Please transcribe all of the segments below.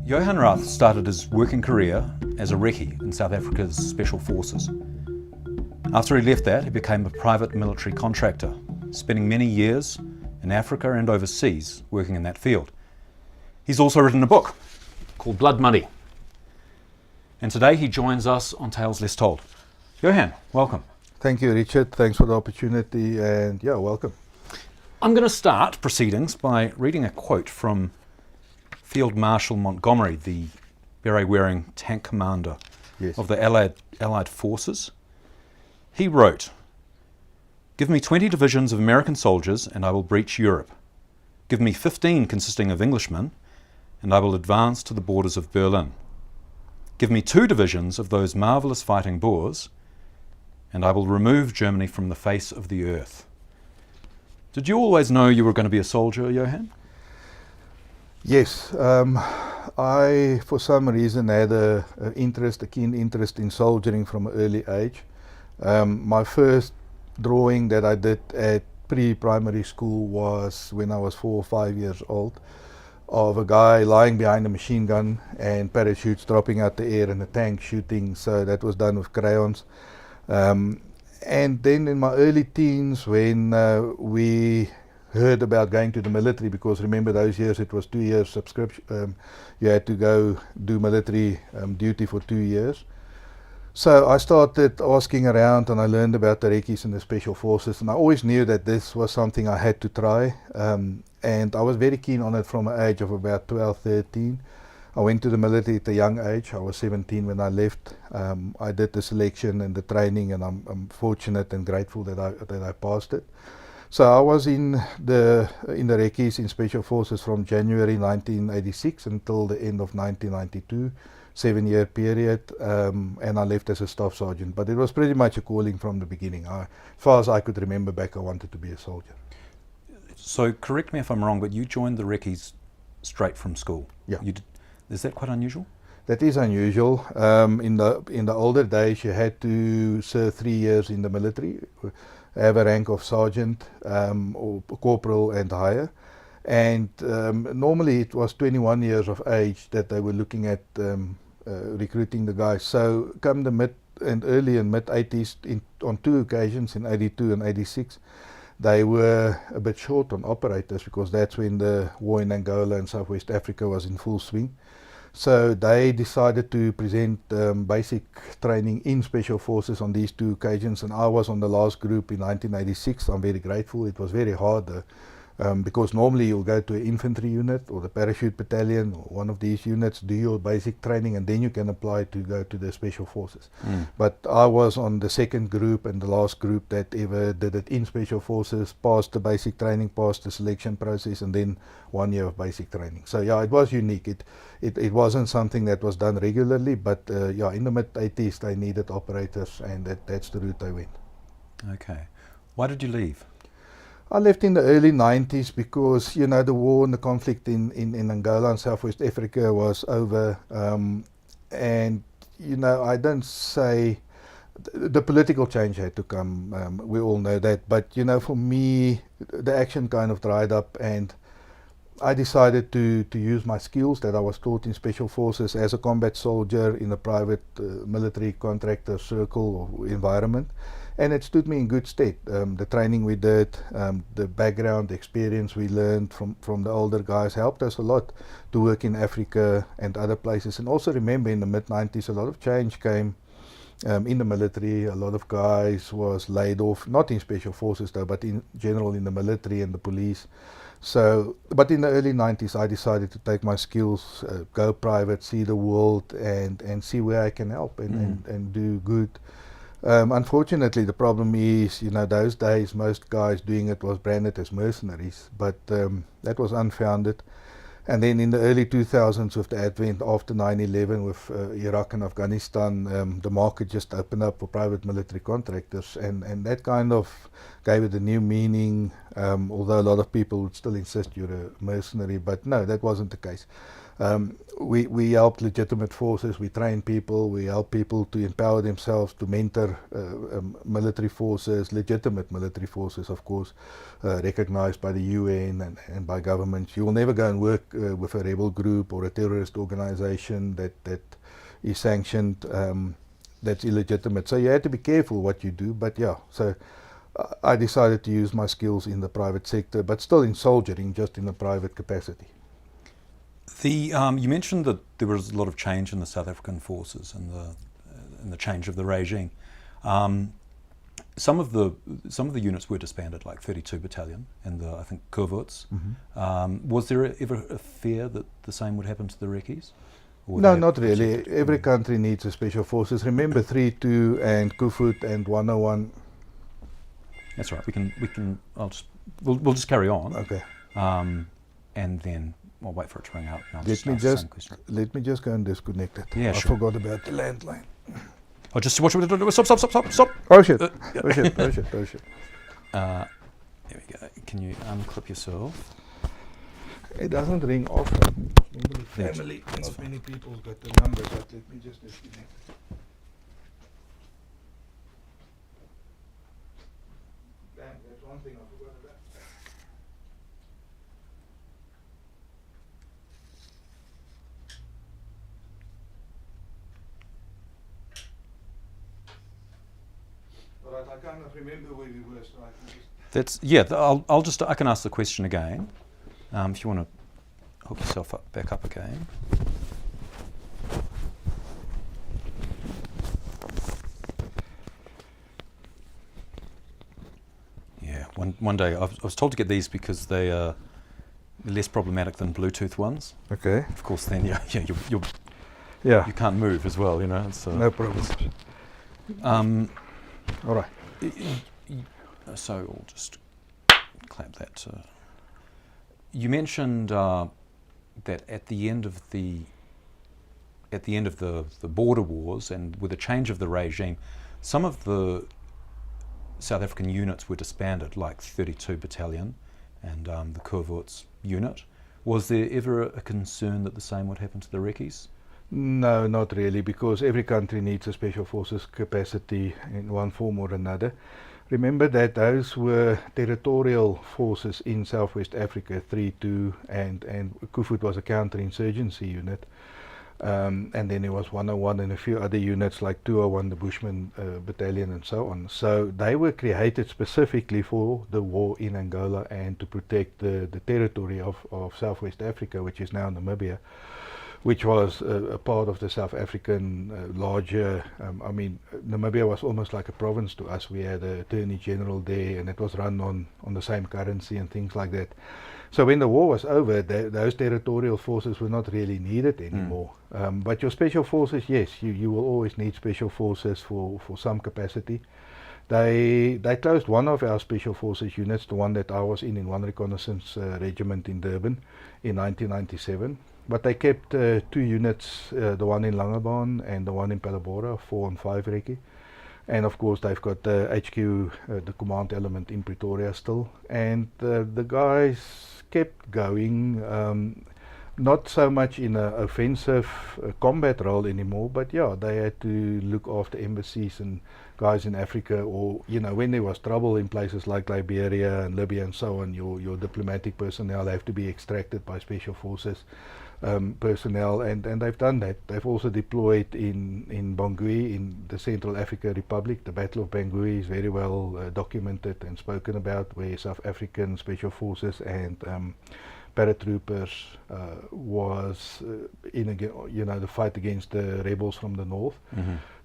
Johan Raath started his working career as a Recce in South Africa's Special Forces. After he left that, he became a private military contractor, spending many years in Africa and overseas working in that field. He's also written a book called Blood Money. And today he joins us on Tales Less Told. Johan, welcome. Thank you, Richard. Thanks for the opportunity, and welcome. I'm going to start proceedings by reading a quote from Field Marshal Montgomery, the beret-wearing tank commander of the Allied forces. He wrote, "Give me 20 divisions of American soldiers and I will breach Europe. Give me 15 consisting of Englishmen and I will advance to the borders of Berlin. Give me 2 divisions of those marvellous fighting Boers and I will remove Germany from the face of the earth." Did you always know you were going to be a soldier, Johan? Yes, I for some reason had a keen interest in soldiering from an early age. My first drawing that I did at pre-primary school was when I was 4 or 5 years old, of a guy lying behind a machine gun and parachutes dropping out the air and a tank shooting. So that was done with crayons. And then in my early teens, when we heard about going to the military, because remember those years it was 2 years subscription, you had to go do military duty for 2 years. So I started asking around and I learned about the Recces and the Special Forces, and I always knew that this was something I had to try, and I was very keen on it from an age of about 12, 13. I went to the military at a young age. I was 17 when I left. I did the selection and the training, and I'm fortunate and grateful that I passed it. So I was in the Recces in Special Forces from January 1986 until the end of 1992, 7-year period, and I left as a staff sergeant. But it was pretty much a calling from the beginning. As far as I could remember back, I wanted to be a soldier. So correct me if I'm wrong, but you joined the Recces straight from school. Yeah. Is that quite unusual? That is unusual. In the older days, you had to serve 3 years in the military, have a rank of sergeant or corporal and higher, and normally it was 21 years of age that they were looking at recruiting the guys. So come the early and mid 80s, on 2 occasions in 82 and 86, they were a bit short on operators, because that's when the war in Angola and Southwest Africa was in full swing. So they decided to present basic training in Special Forces on these 2 occasions, and I was on the last group in 1986. I'm very grateful. It was very hard because normally you'll go to an infantry unit or the parachute battalion or one of these units, do your basic training, and then you can apply to go to the Special Forces. But I was on the 2nd group and the last group that ever did it in Special Forces, passed the basic training, passed the selection process, and then 1 year of basic training. So it was unique. It wasn't something that was done regularly, but in the mid-80s they needed operators, and that's the route I went. Okay. Why did you leave? I left in the early 90s because, the war and the conflict in Angola and Southwest Africa was over. And, I don't say the political change had to come. We all know that. But, for me, the action kind of dried up, and I decided to use my skills that I was taught in Special Forces as a combat soldier in a private military contractor circle or environment. And it stood me in good stead. The training we did, the background, the experience we learned from the older guys helped us a lot to work in Africa and other places. And also remember, in the mid-90s, a lot of change came in the military. A lot of guys was laid off, not in Special Forces though, but in general in the military and the police. So, but in the early 90s, I decided to take my skills, go private, see the world, and see where I can help and do good. Unfortunately, the problem is, those days most guys doing it was branded as mercenaries, but that was unfounded. And then in the early 2000s, with the advent after 9/11 with Iraq and Afghanistan, the market just opened up for private military contractors, and that kind of gave it a new meaning, although a lot of people would still insist you're a mercenary, but no, that wasn't the case. We help legitimate forces, we train people, we help people to empower themselves, to mentor military forces, legitimate military forces, of course, recognized by the UN and by governments. You will never go and work with a rebel group or a terrorist organization that is sanctioned, that's illegitimate. So you have to be careful what you do, but yeah, so I decided to use my skills in the private sector, but still in soldiering, just in a private capacity. You mentioned that there was a lot of change in the South African forces and the change of the regime. Some of the units were disbanded, like 32 Battalion and I think Kurwurz. Was there ever a fear that the same would happen to the Recces? No, not really. Every country needs a special forces. Remember 32 and Kufut and 101. That's right. We'll just carry on. Okay. And then I'll wait for it to ring out. Let me just go and disconnect it. Yeah, I sure. forgot about the landline. Oh, just watch what we're doing. Stop. Oh shit. Oh shit. There we go. Can you unclip yourself? It doesn't ring often. Normally family, not many people got the number, but let me just disconnect it. Damn, there's one thing I forgot about. Alright, I cannot remember where we were, so I can just... I can ask the question again. If you want to hook yourself back up again. Yeah, one day I was told to get these because they are less problematic than Bluetooth ones. Okay. Of course, then you can't move as well, you know. No problem. All right. So we'll just clamp that. You mentioned that at the end of the border wars and with the change of the regime, some of the South African units were disbanded, like 32 Battalion and the Kurwurz unit. Was there ever a concern that the same would happen to the Recces? No, not really, because every country needs a special forces capacity in one form or another. Remember that those were territorial forces in Southwest Africa, 32, and Kufut was a counterinsurgency unit. And then there was 101 and a few other units like 201, the Bushman Battalion and so on. So they were created specifically for the war in Angola and to protect the territory of Southwest Africa, which is now Namibia, which was a part of the South African larger, Namibia was almost like a province to us. We had an Attorney General there and it was run on the same currency and things like that. So when the war was over, those territorial forces were not really needed anymore. But your special forces, yes, you will always need special forces for some capacity. They closed one of our special forces units, the one that I was in one reconnaissance regiment in Durban in 1997. But they kept 2 units, the one in Langebaan and the one in Palabora, 4 and 5 Recce. And of course they've got the HQ, the command element in Pretoria still. And the guys kept going, not so much in an offensive combat role anymore, but yeah, they had to look after embassies and guys in Africa, or when there was trouble in places like Liberia and Libya and so on, your diplomatic personnel have to be extracted by special forces personnel, and they've done that. They've also deployed in Bangui in the Central African Republic. The Battle of Bangui is very well documented and spoken about, where South African special forces and paratroopers was in the fight against the rebels from the north,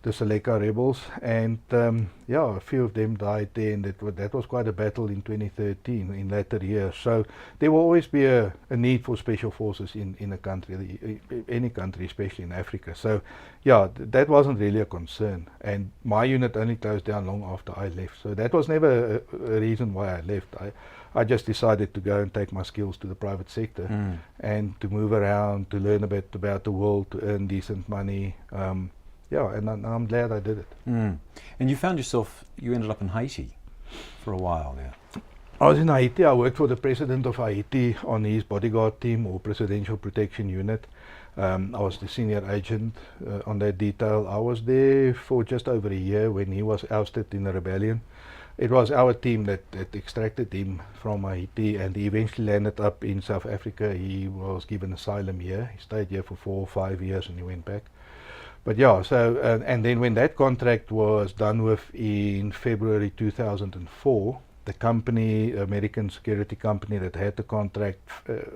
the Seleka rebels, and a few of them died there, and that was quite a battle in 2013 in later years. So there will always be a need for special forces in a country, any country, especially in Africa. So yeah, that wasn't really a concern, and my unit only closed down long after I left, so that was never a reason why I left. I just decided to go and take my skills to the private sector and to move around, to learn a bit about the world, to earn decent money. And I'm glad I did it. And you found yourself, you ended up in Haiti for a while there. I was in Haiti. I worked for the president of Haiti on his bodyguard team or presidential protection unit. I was the senior agent on that detail. I was there for just over a year when he was ousted in a rebellion. It was our team that extracted him from Haiti, and he eventually landed up in South Africa. He was given asylum here. He stayed here for 4 or 5 years and he went back. But yeah, so, and then when that contract was done with in February 2004, the company, American security company that had the contract,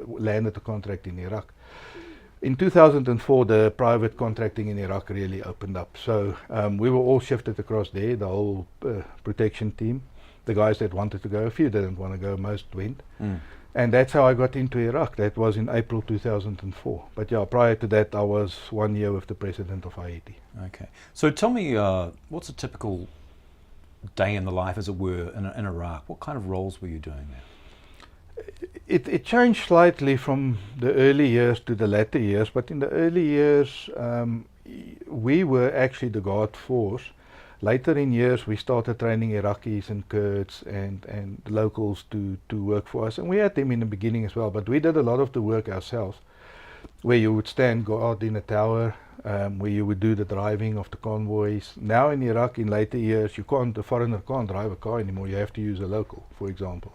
landed the contract in Iraq. In 2004, the private contracting in Iraq really opened up. So we were all shifted across there, the whole protection team. The guys that wanted to go, a few didn't want to go, most went. And that's how I got into Iraq. That was in April 2004. But yeah, prior to that, I was 1 year with the president of Haiti. Okay. So tell me, what's a typical day in the life, as it were, in Iraq? What kind of roles were you doing there? It changed slightly from the early years to the latter years, but in the early years, we were actually the guard force. Later in years, we started training Iraqis and Kurds and locals to work for us, and we had them in the beginning as well, but we did a lot of the work ourselves, where you would stand, go out in a tower, where you would do the driving of the convoys. Now in Iraq, in later years, a foreigner can't drive a car anymore. You have to use a local, for example.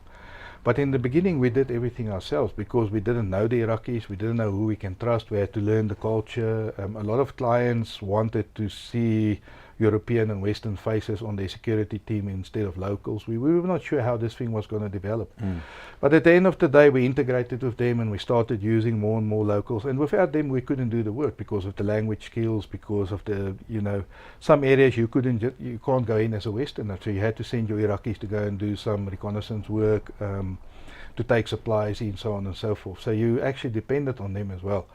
But in the beginning, we did everything ourselves because we didn't know the Iraqis, we didn't know who we can trust, we had to learn the culture. A lot of clients wanted to see European and Western faces on their security team instead of locals. We were not sure how this thing was going to develop. But at the end of the day, we integrated with them and we started using more and more locals. And without them, we couldn't do the work because of the language skills, because of the, some areas you can't go in as a Westerner. So you had to send your Iraqis to go and do some reconnaissance work, to take supplies in, so on and so forth. So you actually depended on them as well.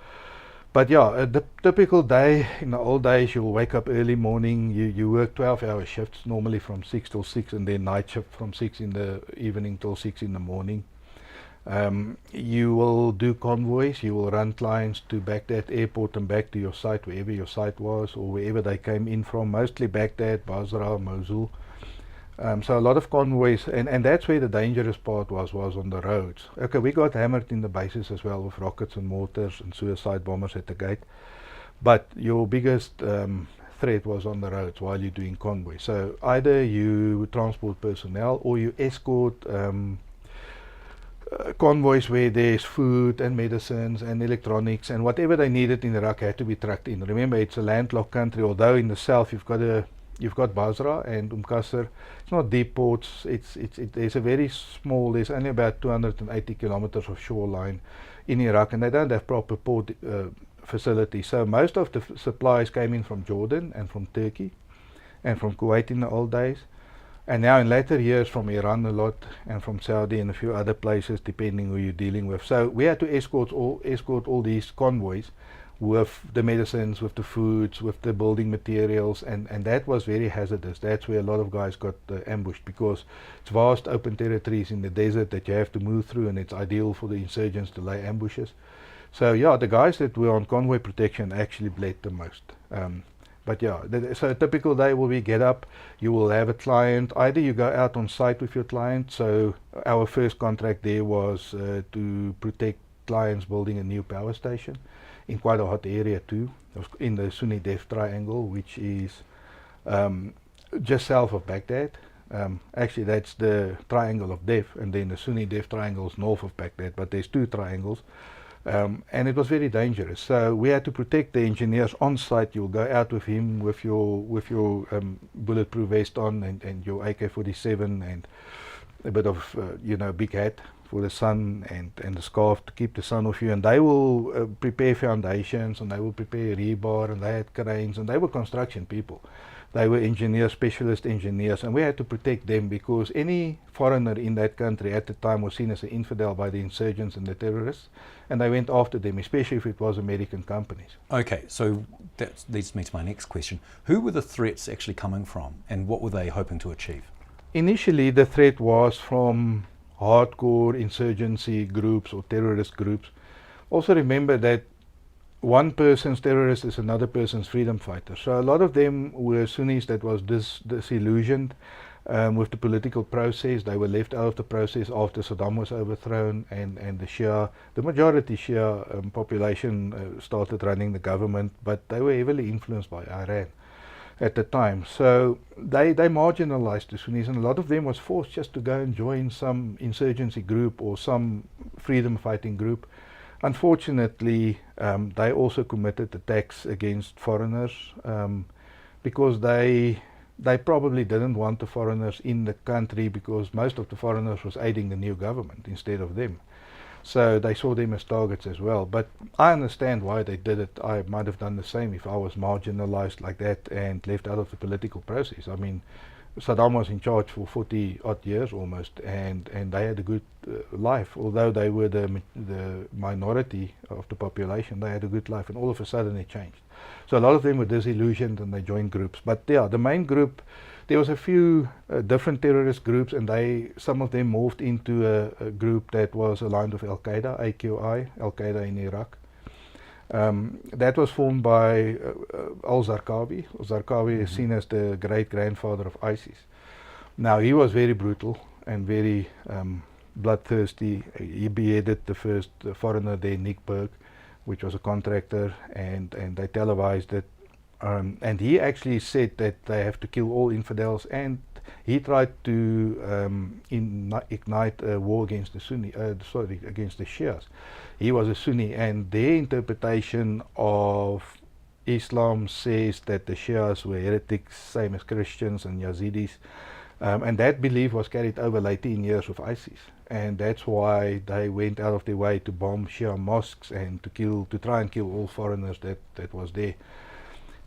But yeah, the typical day, in the old days, you'll wake up early morning, you work 12-hour shifts, normally from 6 till 6, and then night shift from 6 in the evening till 6 in the morning. You will do convoys, you will run clients to Baghdad airport and back to your site, wherever your site was, or wherever they came in from, mostly Baghdad, Basra, Mosul. So a lot of convoys, and that's where the dangerous part was on the roads. Okay, we got hammered in the bases as well with rockets and mortars and suicide bombers at the gate. But your biggest threat was on the roads while you're doing convoys. So either you transport personnel or you escort convoys where there's food and medicines and electronics and whatever they needed in Iraq had to be trucked in. Remember, it's a landlocked country, although in the south you've got Basra and Qasr. It's not deep ports. There's a very small. There's only about 280 kilometers of shoreline in Iraq, and they don't have proper port facilities. So most of the supplies came in from Jordan and from Turkey, and from Kuwait in the old days, and now in later years from Iran a lot, and from Saudi and a few other places, depending who you're dealing with. So we had to escort all these convoys with the medicines, with the foods, with the building materials, and that was very hazardous. That's where a lot of guys got ambushed, because it's vast open territories in the desert that you have to move through, and it's ideal for the insurgents to lay ambushes. So yeah, the guys that were on convoy protection actually bled the most. But yeah, so a typical day will be get up, you will have a client, either you go out on site with your client. So our first contract there was to protect clients building a new power station in quite a hot area too. It was in the Sunni Death Triangle, which is just south of Baghdad. Actually, that's the Triangle of Death, and then the Sunni Death Triangle is north of Baghdad, but there's two triangles. And it was very dangerous. So we had to protect the engineers on site. You'll go out with him with your bulletproof vest on and your AK-47 and a bit of big hat for the sun and the scarf to keep the sun off you, and they will prepare foundations, and they will prepare rebar, and they had cranes, and they were construction people. They were engineers, specialist engineers, and we had to protect them because any foreigner in that country at the time was seen as an infidel by the insurgents and the terrorists, and they went after them, especially if it was American companies. Okay, so that leads me to my next question. Who were the threats actually coming from, and what were they hoping to achieve? Initially, the threat was from hardcore insurgency groups or terrorist groups. Also remember that one person's terrorist is another person's freedom fighter. So a lot of them were Sunnis that was disillusioned. with the political process. They were left out of the process after Saddam was overthrown, and the majority Shia population started running the government, but they were heavily influenced by Iran at the time. So they marginalized the Sunnis, and a lot of them was forced just to go and join some insurgency group or some freedom fighting group. Unfortunately, they also committed attacks against foreigners because they probably didn't want the foreigners in the country, because most of the foreigners was aiding the new government instead of them. So they saw them as targets as well. But I understand why they did it. I might have done the same if I was marginalized like that and left out of the political process. I mean, Saddam was in charge for 40 odd years almost, and they had a good life. Although they were the minority of the population, they had a good life, and all of a sudden it changed. So a lot of them were disillusioned and they joined groups. But yeah, the main group, there was a few different terrorist groups, and some of them morphed into a group that was aligned with Al-Qaeda, AQI, Al-Qaeda in Iraq. That was formed by al-Zarqawi. Zarqawi is seen as the great-grandfather of ISIS. Now, he was very brutal and very bloodthirsty. He beheaded the first foreigner there, Nick Berg, which was a contractor, and they televised it. And he actually said that they have to kill all infidels, and he tried to ignite a war against the against the Shias. He was a Sunni, and their interpretation of Islam says that the Shias were heretics, same as Christians and Yazidis, and that belief was carried over later in years with ISIS, and that's why they went out of their way to bomb Shia mosques and to try and kill all foreigners that was there.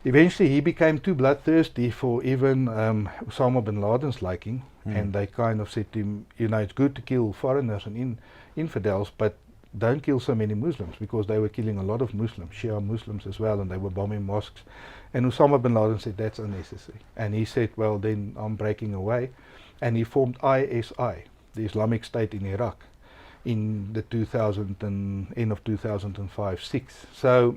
Eventually, he became too bloodthirsty for even Osama bin Laden's liking, and they kind of said to him, you know, it's good to kill foreigners and infidels, but don't kill so many Muslims, because they were killing a lot of Muslims, Shia Muslims as well, and they were bombing mosques. And Osama bin Laden said that's unnecessary. And he said, well, then I'm breaking away. And he formed ISI, the Islamic State in Iraq, in the end of 2005-06. So,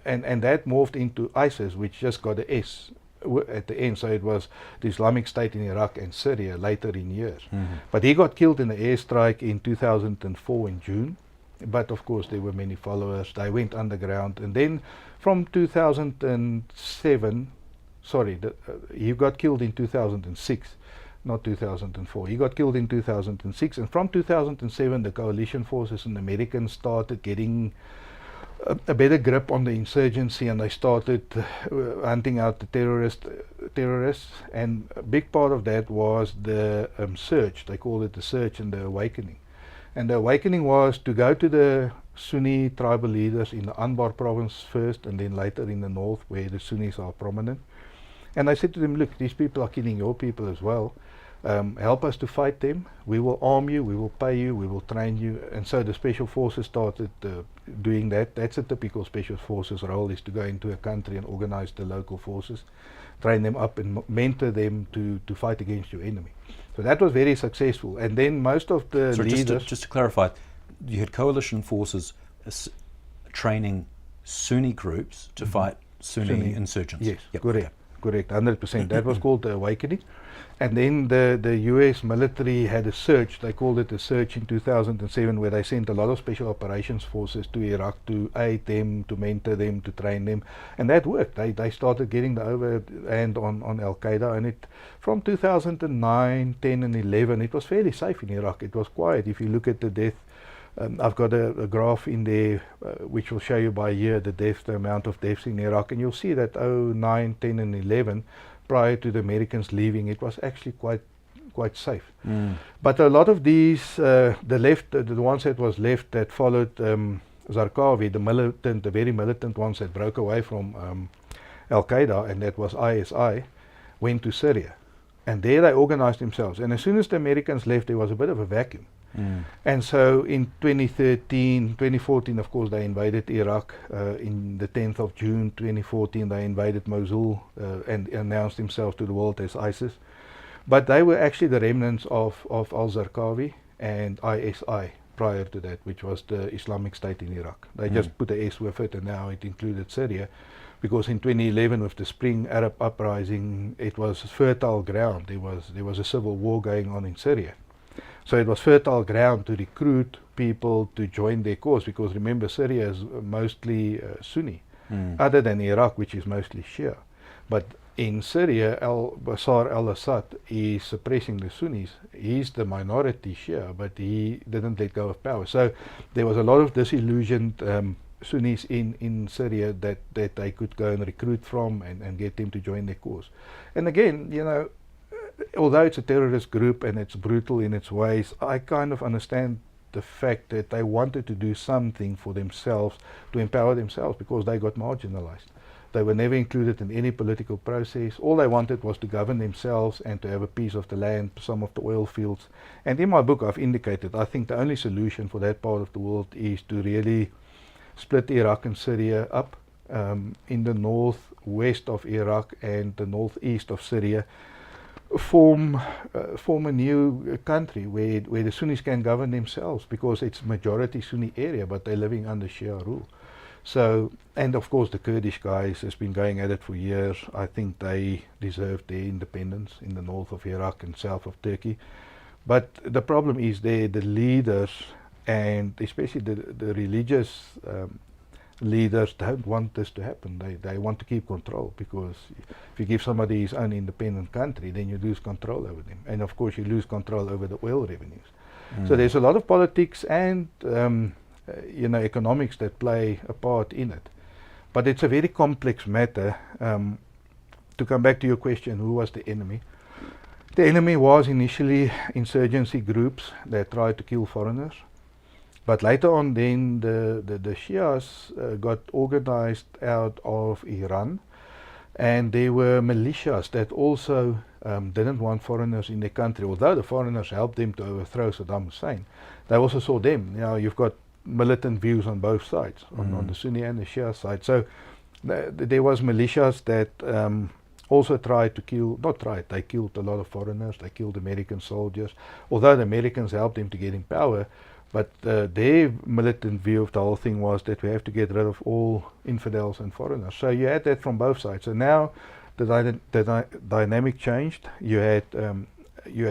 and that morphed into ISIS, which just got the S at the end. So it was the Islamic State in Iraq and Syria later in years. But he got killed in an airstrike in 2004 in June. But of course there were many followers. They went underground, and then from 2007, he got killed in 2006, not 2004. He got killed in 2006, and from 2007 the coalition forces and the Americans started getting a better grip on the insurgency, and they started hunting out the terrorists, and a big part of that was the surge. They called it the surge and the awakening. And the awakening was to go to the Sunni tribal leaders in the Anbar province first, and then later in the north, where the Sunnis are prominent. And I said to them, look, these people are killing your people as well. Help us to fight them. We will arm you, we will pay you, we will train you. And so the special forces started doing that. That's a typical special forces role, is to go into a country and organize the local forces, train them up and mentor them to fight against your enemy. So that was very successful. And then most of the leaders... Just to clarify, you had coalition forces training Sunni groups to fight Sunni insurgents. Yes, Yep. correct, 100%. That was called the awakening. And then the US military had a surge. They called it a surge in 2007, where they sent a lot of special operations forces to Iraq to aid them, to mentor them, to train them. And that worked. They started getting the overhand on Al-Qaeda. And from 2009, 10 and 11, it was fairly safe in Iraq. It was quiet. If you look at the death, I've got a graph in there which will show you by year the amount of deaths in Iraq. And you'll see that 9, 10 and 11, prior to the Americans leaving, it was actually quite safe. But a lot of these, the ones that was left that followed Zarqawi, the very militant ones that broke away from Al-Qaeda, and that was ISI, went to Syria. And there they organized themselves. And as soon as the Americans left, there was a bit of a vacuum. And so in 2014, of course, they invaded Iraq. In the 10th of June 2014, they invaded Mosul and announced themselves to the world as ISIS. But they were actually the remnants of al-Zarqawi and ISI. prior to that, which was the Islamic State in Iraq. They just put a S with it, and now it included Syria, because in 2011 with the Spring Arab Uprising, it was fertile ground. There was a civil war going on in Syria. So it was fertile ground to recruit people to join their cause, because remember, Syria is mostly Sunni, other than Iraq, which is mostly Shia. But in Syria, Bashar al-Assad is suppressing the Sunnis. He's the minority Shia, but he didn't let go of power. So there was a lot of disillusioned Sunnis in Syria that they could go and recruit from and get them to join their cause. And again, you know, although it's a terrorist group and it's brutal in its ways, I kind of understand the fact that they wanted to do something for themselves, to empower themselves, because they got marginalized. They were never included in any political process. All they wanted was to govern themselves and to have a piece of the land, some of the oil fields. And in my book I've indicated, I think the only solution for that part of the world is to really split Iraq and Syria up, in the northwest of Iraq and the northeast of Syria, form a new country where the Sunnis can govern themselves, because it's majority Sunni area, but they're living under Shia rule. So, and of course the Kurdish guys has been going at it for years. I think they deserve their independence in the north of Iraq and south of Turkey. But the problem is the leaders, and especially the religious leaders, don't want this to happen. They want to keep control, because if you give somebody his own independent country, then you lose control over them. And of course you lose control over the oil revenues. So there's a lot of politics and you know, economics that play a part in it. But it's a very complex matter. To come back to your question, who was the enemy? The enemy was initially insurgency groups that tried to kill foreigners. But later on then the Shias got organized out of Iran, and there were militias that also didn't want foreigners in their country, although the foreigners helped them to overthrow Saddam Hussein. They also saw them. You know, you've got militant views on both sides, on the Sunni and the Shia side. So there was militias that also tried to kill, not tried, they killed a lot of foreigners. They killed American soldiers, although the Americans helped them to get in power. But their militant view of the whole thing was that we have to get rid of all infidels and foreigners. So you had that from both sides. So now the dynamic changed. You had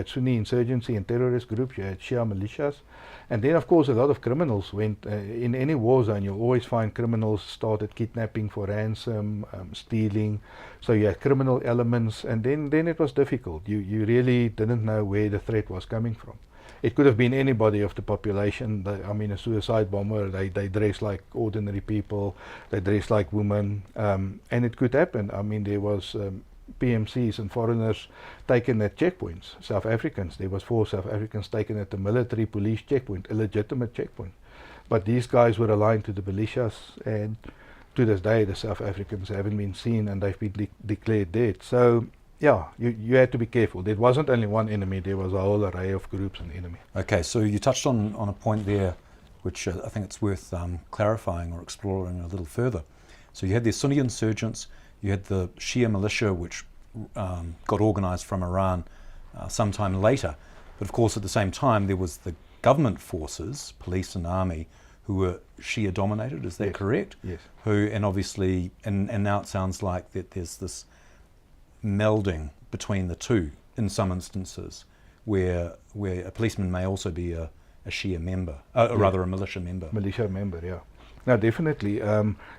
Sunni insurgency and terrorist groups. You had Shia militias. And then, of course, a lot of criminals went. In any war zone, you'll always find criminals started kidnapping for ransom, stealing. So you had criminal elements. And then it was difficult. You really didn't know where the threat was coming from. It could have been anybody of the population. I mean, a suicide bomber, they dress like ordinary people, they dress like women, and it could happen. I mean, there was PMCs and foreigners taken at checkpoints, South Africans. There was 4 South Africans taken at the military police checkpoint, a legitimate checkpoint. But these guys were aligned to the militias, and to this day the South Africans haven't been seen, and they've been declared dead. So yeah, you had to be careful. There wasn't only one enemy, there was a whole array of groups and enemy. Okay, so you touched on a point there which I think it's worth clarifying or exploring a little further. So you had the Sunni insurgents, you had the Shia militia, which got organized from Iran sometime later. But of course at the same time there was the government forces, police and army, who were Shia dominated, is that correct? Yes. And obviously, and now it sounds like that there's this melding between the two in some instances, where a policeman may also be a Shia member, rather a militia member. Militia member, yeah. No, definitely.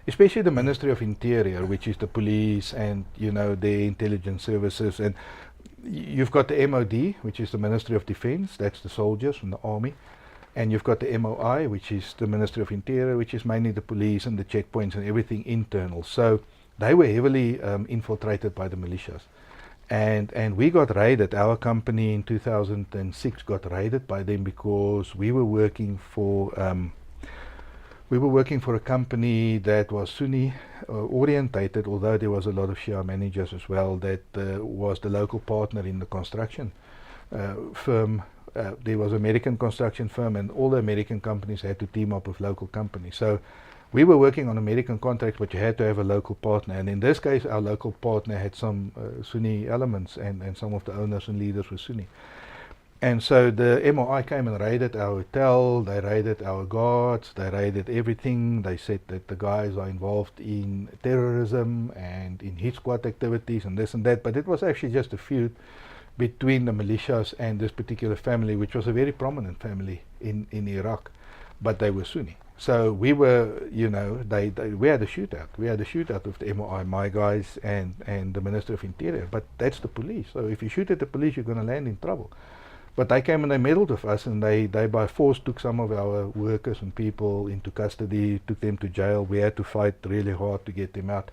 Especially the Ministry of Interior, which is the police and, you know, the intelligence services. And you've got the MOD, which is the Ministry of Defense, that's the soldiers and the army. And you've got the MOI, which is the Ministry of Interior, which is mainly the police and the checkpoints and everything internal. So they were heavily infiltrated by the militias. And we got raided. Our company in 2006 got raided by them because we were working for a company that was Sunni orientated, although there was a lot of Shia managers as well, that was the local partner in the construction firm. There was an American construction firm, and all the American companies had to team up with local companies. So we were working on American contracts, but you had to have a local partner. And in this case, our local partner had some Sunni elements, and some of the owners and leaders were Sunni. And so the MOI came and raided our hotel, they raided our guards, they raided everything. They said that the guys are involved in terrorism and in hit squad activities and this and that, but it was actually just a feud between the militias and this particular family, which was a very prominent family in Iraq, but they were Sunni. So we were, you know, we had a shootout. We had a shootout with the MOI, my guys and the Minister of Interior, but that's the police. So if you shoot at the police, you're going to land in trouble. But they came and they meddled with us, and they by force took some of our workers and people into custody, took them to jail. We had to fight really hard to get them out.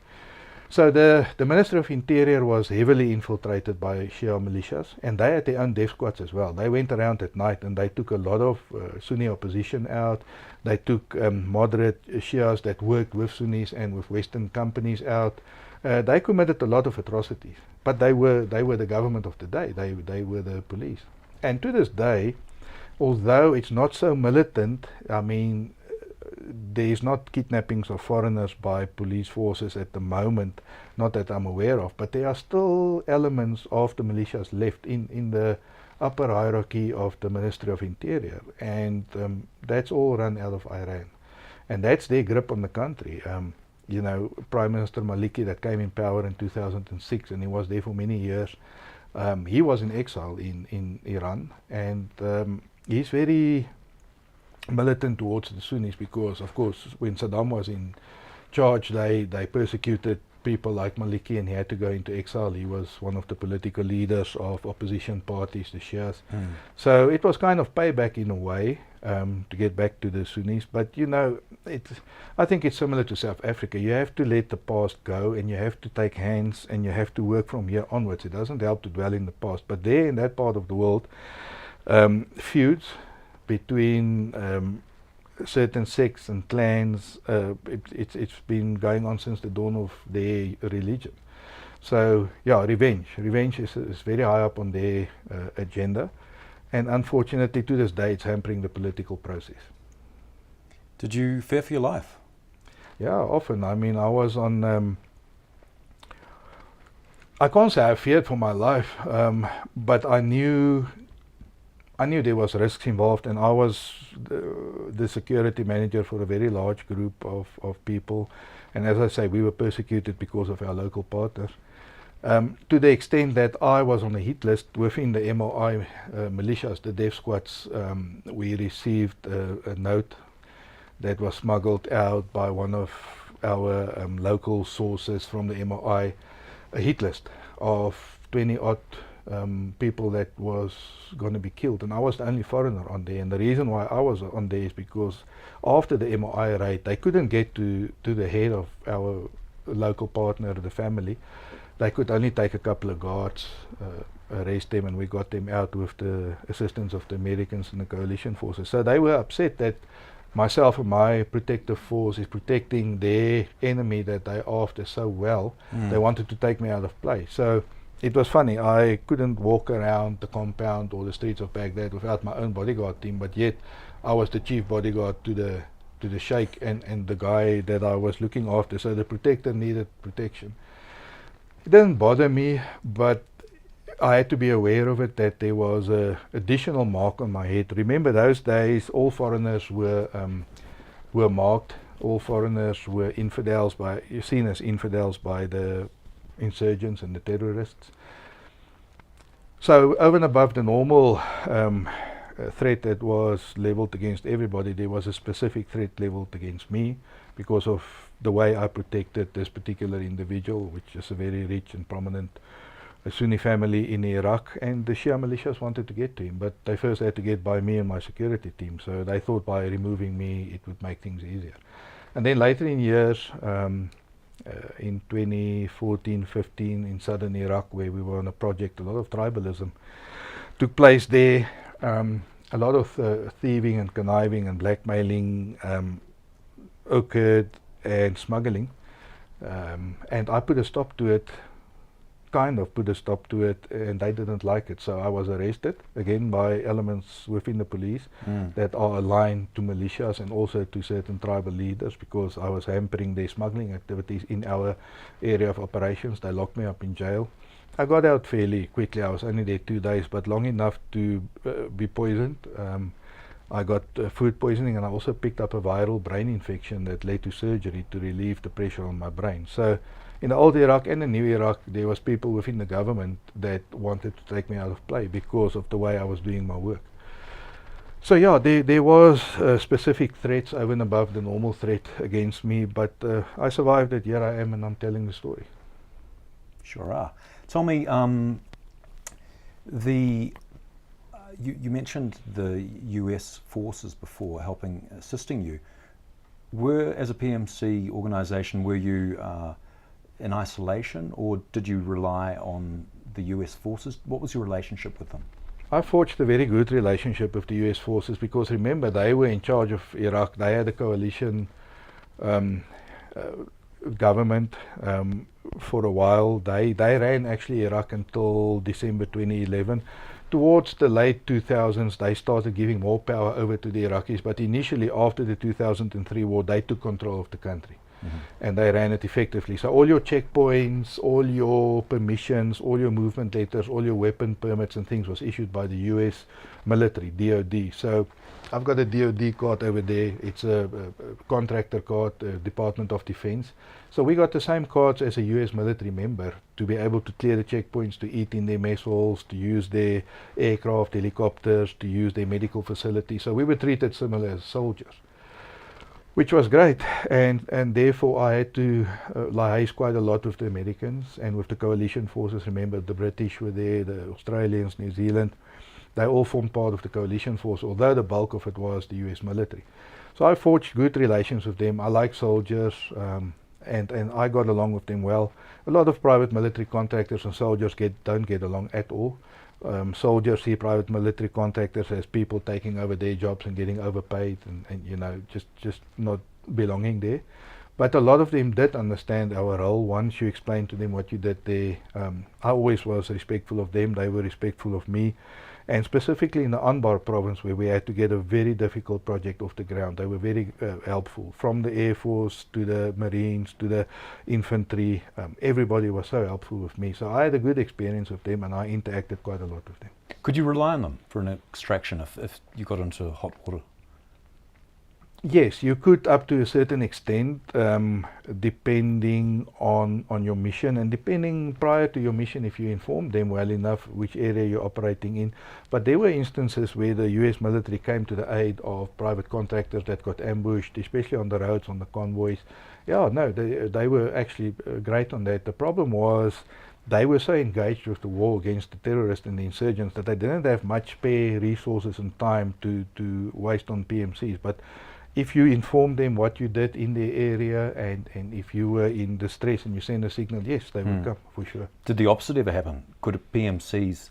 So the Minister of Interior was heavily infiltrated by Shia militias, and they had their own death squads as well. They went around at night and they took a lot of Sunni opposition out. They took moderate Shias that worked with Sunnis and with Western companies out. They committed a lot of atrocities, but they were the government of the day. They were the police. And to this day, although it's not so militant, I mean, there is not kidnappings of foreigners by police forces at the moment, not that I'm aware of, but there are still elements of the militias left in the upper hierarchy of the Ministry of Interior, and that's all run out of Iran. And that's their grip on the country. You know, Prime Minister Maliki that came in power in 2006, and he was there for many years. He was in exile in Iran, and he's very militant towards the Sunnis because, of course, when Saddam was in charge, they persecuted people like Maliki, and he had to go into exile. He was one of the political leaders of opposition parties, the Shias. So it was kind of payback in a way to get back to the Sunnis. But you know, I think it's similar to South Africa. You have to let the past go, and you have to take hands, and you have to work from here onwards. It doesn't help to dwell in the past. But there, in that part of the world, feuds between certain sects and clans, it's been going on since the dawn of their religion. So yeah, revenge is very high up on their agenda, and unfortunately to this day it's hampering the political process. Did you fear for your life? Yeah, often. I mean, I was on I can't say I feared for my life, but I knew there was risks involved, and I was the security manager for a very large group of people, and as I say, we were persecuted because of our local partners, to the extent that I was on a hit list within the MOI militias, the death squads. We received a note that was smuggled out by one of our local sources from the MOI, a hit list of 20 odd people that was going to be killed, and I was the only foreigner on there. And the reason why I was on there is because after the MOI raid, they couldn't get to the head of our local partner, the family. They could only take a couple of guards, arrest them, and we got them out with the assistance of the Americans and the coalition forces. So they were upset that myself and my protective force is protecting their enemy that they after so well. They wanted to take me out of place. So it was funny, I couldn't walk around the compound or the streets of Baghdad without my own bodyguard team, but yet I was the chief bodyguard to the sheikh and the guy that I was looking after, so the protector needed protection. It didn't bother me, but I had to be aware of it, that there was an additional mark on my head. Remember those days, all foreigners were marked, all foreigners were infidels, seen as infidels by the insurgents and the terrorists. So over and above the normal threat that was leveled against everybody, there was a specific threat leveled against me because of the way I protected this particular individual, which is a very rich and prominent Sunni family in Iraq, and the Shia militias wanted to get to him, but they first had to get by me and my security team, so they thought by removing me it would make things easier. And then later in years, in 2014-15 in southern Iraq, where we were on a project, a lot of tribalism took place there. A lot of thieving and conniving and blackmailing occurred, and smuggling, and I put a stop to it, kind of put a stop to it, and they didn't like it, so I was arrested again by elements within the police that are aligned to militias and also to certain tribal leaders, because I was hampering their smuggling activities in our area of operations. They locked me up in jail, I got out fairly quickly. I was only there 2 days, but long enough to be poisoned. I got food poisoning, and I also picked up a viral brain infection that led to surgery to relieve the pressure on my brain. So in the old Iraq and the new Iraq, there was people within the government that wanted to take me out of play because of the way I was doing my work. So yeah, there was specific threats over and above the normal threat against me, but I survived it. Here I am, and I'm telling the story. Sure are. Tell me, you mentioned the US forces before assisting you. As a PMC organisation, were you in isolation, or did you rely on the US forces? What was your relationship with them? I forged a very good relationship with the US forces because, remember, they were in charge of Iraq. They had a coalition government for a while. They ran actually Iraq until December 2011. Towards the late 2000s, they started giving more power over to the Iraqis, but initially after the 2003 war, they took control of the country. And they ran it effectively. So all your checkpoints, all your permissions, all your movement letters, all your weapon permits and things was issued by the US military, DOD. So I've got a DOD card over there. It's a contractor card, Department of Defense. So we got the same cards as a US military member to be able to clear the checkpoints, to eat in their mess halls, to use their aircraft, helicopters, to use their medical facilities. So we were treated similar as soldiers, which was great, and therefore I had to liaise quite a lot with the Americans and with the coalition forces. Remember, the British were there, the Australians, New Zealand. They all formed part of the coalition force, although the bulk of it was the US military. So I forged good relations with them. I like soldiers, and I got along with them well. A lot of private military contractors and soldiers don't get along at all. Soldiers see private military contractors as people taking over their jobs and getting overpaid and you know, just not belonging there. But a lot of them did understand our role once you explained to them what you did there. I always was respectful of them, they were respectful of me. And specifically in the Anbar province, where we had to get a very difficult project off the ground, they were very helpful. From the Air Force to the Marines to the infantry, everybody was so helpful with me. So I had a good experience with them, and I interacted quite a lot with them. Could you rely on them for an extraction if you got into hot water? Yes, you could up to a certain extent, depending on your mission, and depending prior to your mission if you informed them well enough which area you're operating in. But there were instances where the US military came to the aid of private contractors that got ambushed, especially on the roads, on the convoys. Yeah, no, they were actually great on that. The problem was they were so engaged with the war against the terrorists and the insurgents that they didn't have much spare resources and time to waste on PMCs. But if you inform them what you did in the area, and if you were in distress and you send a signal, yes, they would come, for sure. Did the opposite ever happen? Did PMCs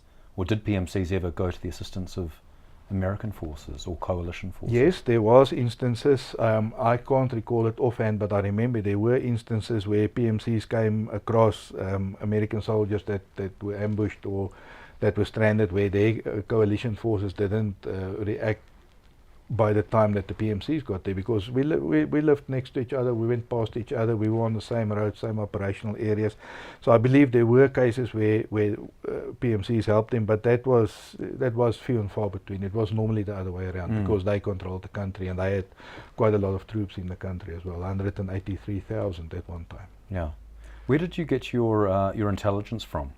ever go to the assistance of American forces or coalition forces? Yes, there was instances. I can't recall it offhand, but I remember there were instances where PMCs came across American soldiers that were ambushed or that were stranded, where their coalition forces didn't react by the time that the PMCs got there, because we lived next to each other, we went past each other, we were on the same road, same operational areas. So I believe there were cases where PMCs helped them, but that was few and far between. It was normally the other way around, because they controlled the country, and they had quite a lot of troops in the country as well, 183,000 at one time. Yeah. Where did you get your intelligence from?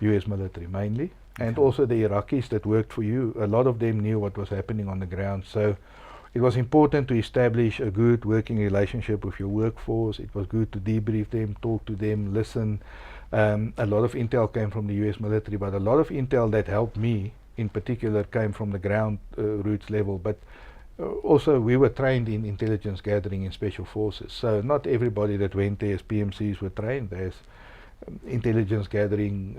US military mainly. And also the Iraqis that worked for you, a lot of them knew what was happening on the ground. So it was important to establish a good working relationship with your workforce. It was good to debrief them, talk to them, listen. A lot of intel came from the US military, but a lot of intel that helped me in particular came from the ground roots level. But also we were trained in intelligence gathering in special forces. So not everybody that went there as PMCs were trained as intelligence gathering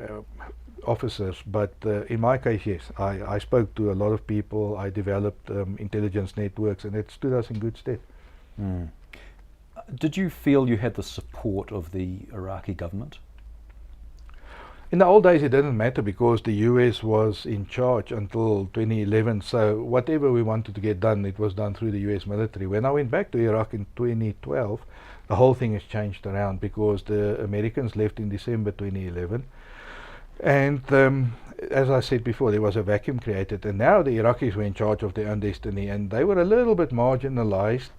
officers, but in my case, yes, I spoke to a lot of people. I developed intelligence networks, and it stood us in good stead. Did you feel you had the support of the Iraqi government? In the old days it didn't matter, because the US was in charge until 2011, so whatever we wanted to get done, it was done through the US military. When I went back to Iraq in 2012, the whole thing has changed around, because the Americans left in December 2011. And as I said before, there was a vacuum created, and now the Iraqis were in charge of their own destiny, and they were a little bit marginalized.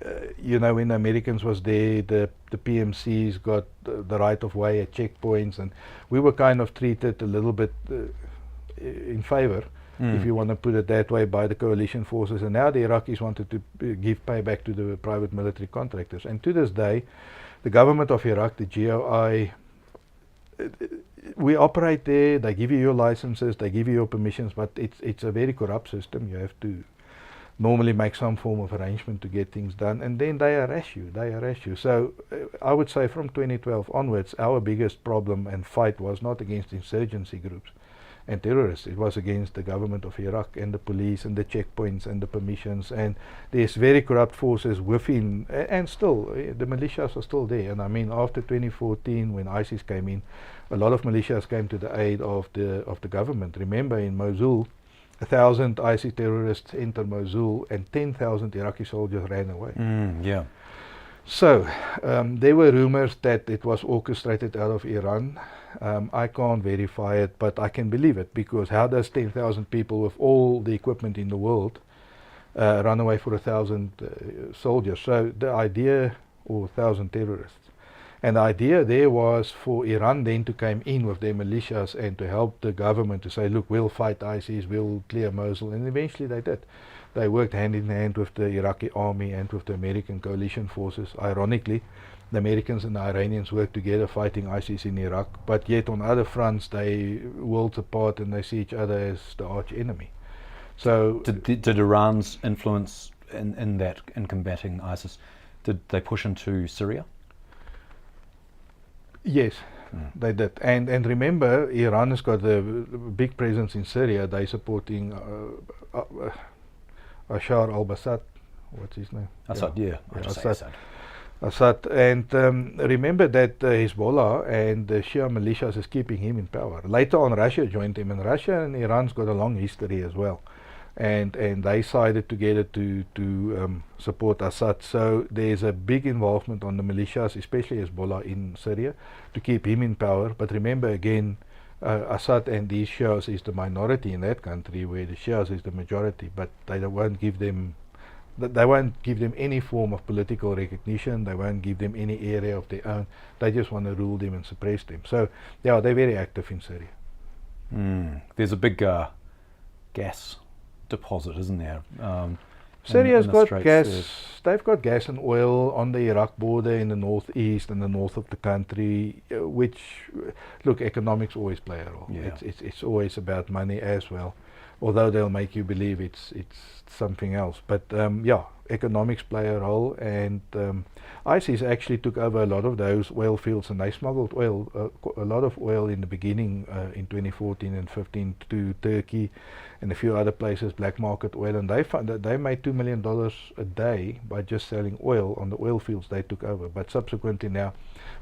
When the Americans was there, the PMCs got the right of way at checkpoints, and we were kind of treated a little bit in favor, if you want to put it that way, by the coalition forces. And now the Iraqis wanted to give payback to the private military contractors. And to this day, the government of Iraq, the GOI, we operate there. They give you your licenses, they give you your permissions, but it's a very corrupt system. You have to normally make some form of arrangement to get things done, and then they harass you. So I would say from 2012 onwards, our biggest problem and fight was not against insurgency groups and terrorists. It was against the government of Iraq and the police and the checkpoints and the permissions. And there's very corrupt forces within, and still the militias are still there. And I mean, after 2014, when ISIS came in, a lot of militias came to the aid of the government. Remember, in Mosul, 1,000 ISIS terrorists entered Mosul and 10,000 Iraqi soldiers ran away. Yeah. So there were rumors that it was orchestrated out of Iran. I can't verify it, but I can believe it, because how does 10,000 people with all the equipment in the world run away for 1,000 soldiers? So the idea, or 1,000 terrorists. And the idea there was for Iran then to come in with their militias and to help the government to say, look, we'll fight ISIS, we'll clear Mosul. And eventually they did. They worked hand in hand with the Iraqi army and with the American coalition forces. Ironically, the Americans and the Iranians worked together fighting ISIS in Iraq, but yet on other fronts they worlds apart and they see each other as the arch enemy. So did Iran's influence in combating ISIS, did they push into Syria? Yes, they did. And remember, Iran has got a big presence in Syria. They're supporting Bashar al-Assad. What's his name? Assad, yeah. Assad. And remember that Hezbollah and the Shia militias is keeping him in power. Later on, Russia joined him, and Russia and Iran's got a long history as well. And they sided together to support Assad. So there's a big involvement on the militias, especially Hezbollah in Syria, to keep him in power. But remember again, Assad and these Shias is the minority in that country, where the Shias is the majority. But they won't give them any form of political recognition. They won't give them any area of their own. They just want to rule them and suppress them. So yeah, they're very active in Syria. There's a big gas deposit, isn't there? Syria's got gas. They've got gas and oil on the Iraq border in the northeast and the north of the country, which, look, economics always play a role. Yeah. It's always about money as well, although they'll make you believe it's something else. But yeah, economics play a role, and ISIS actually took over a lot of those oil fields, and they smuggled oil, a lot of oil in the beginning in 2014 and 15 to Turkey and a few other places, black market oil, and they found that they made $2 million a day by just selling oil on the oil fields they took over. But subsequently now,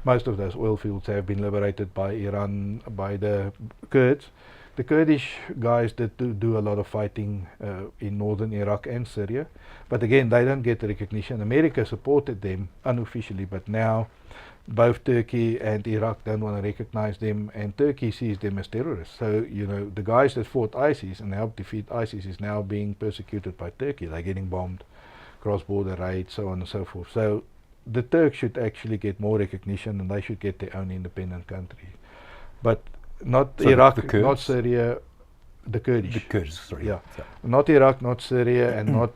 most of those oil fields have been liberated by Iran, by the Kurds. The Kurdish guys did do a lot of fighting in northern Iraq and Syria, but again, they don't get the recognition. America supported them unofficially, but now both Turkey and Iraq don't want to recognize them, and Turkey sees them as terrorists. So, you know, the guys that fought ISIS and helped defeat ISIS is now being persecuted by Turkey. They're getting bombed, cross-border raids, so on and so forth. So the Turks should actually get more recognition, and they should get their own independent country. But not so Iraq, not Syria, the Kurdish. The Kurds, sorry. Yeah. Not Iraq, not Syria, and not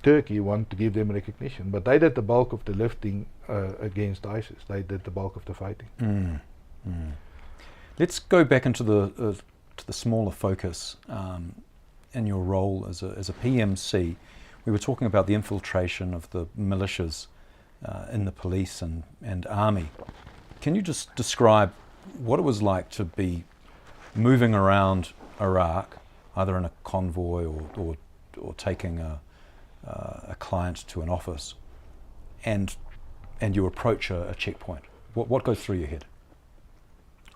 Turkey want to give them recognition. But they did the bulk of the lifting against ISIS. They did the bulk of the fighting. Let's go back into the smaller focus in your role as a PMC. We were talking about the infiltration of the militias in the police and army. Can you just describe what it was like to be moving around Iraq, either in a convoy or taking a client to an office, and you approach a checkpoint? What goes through your head?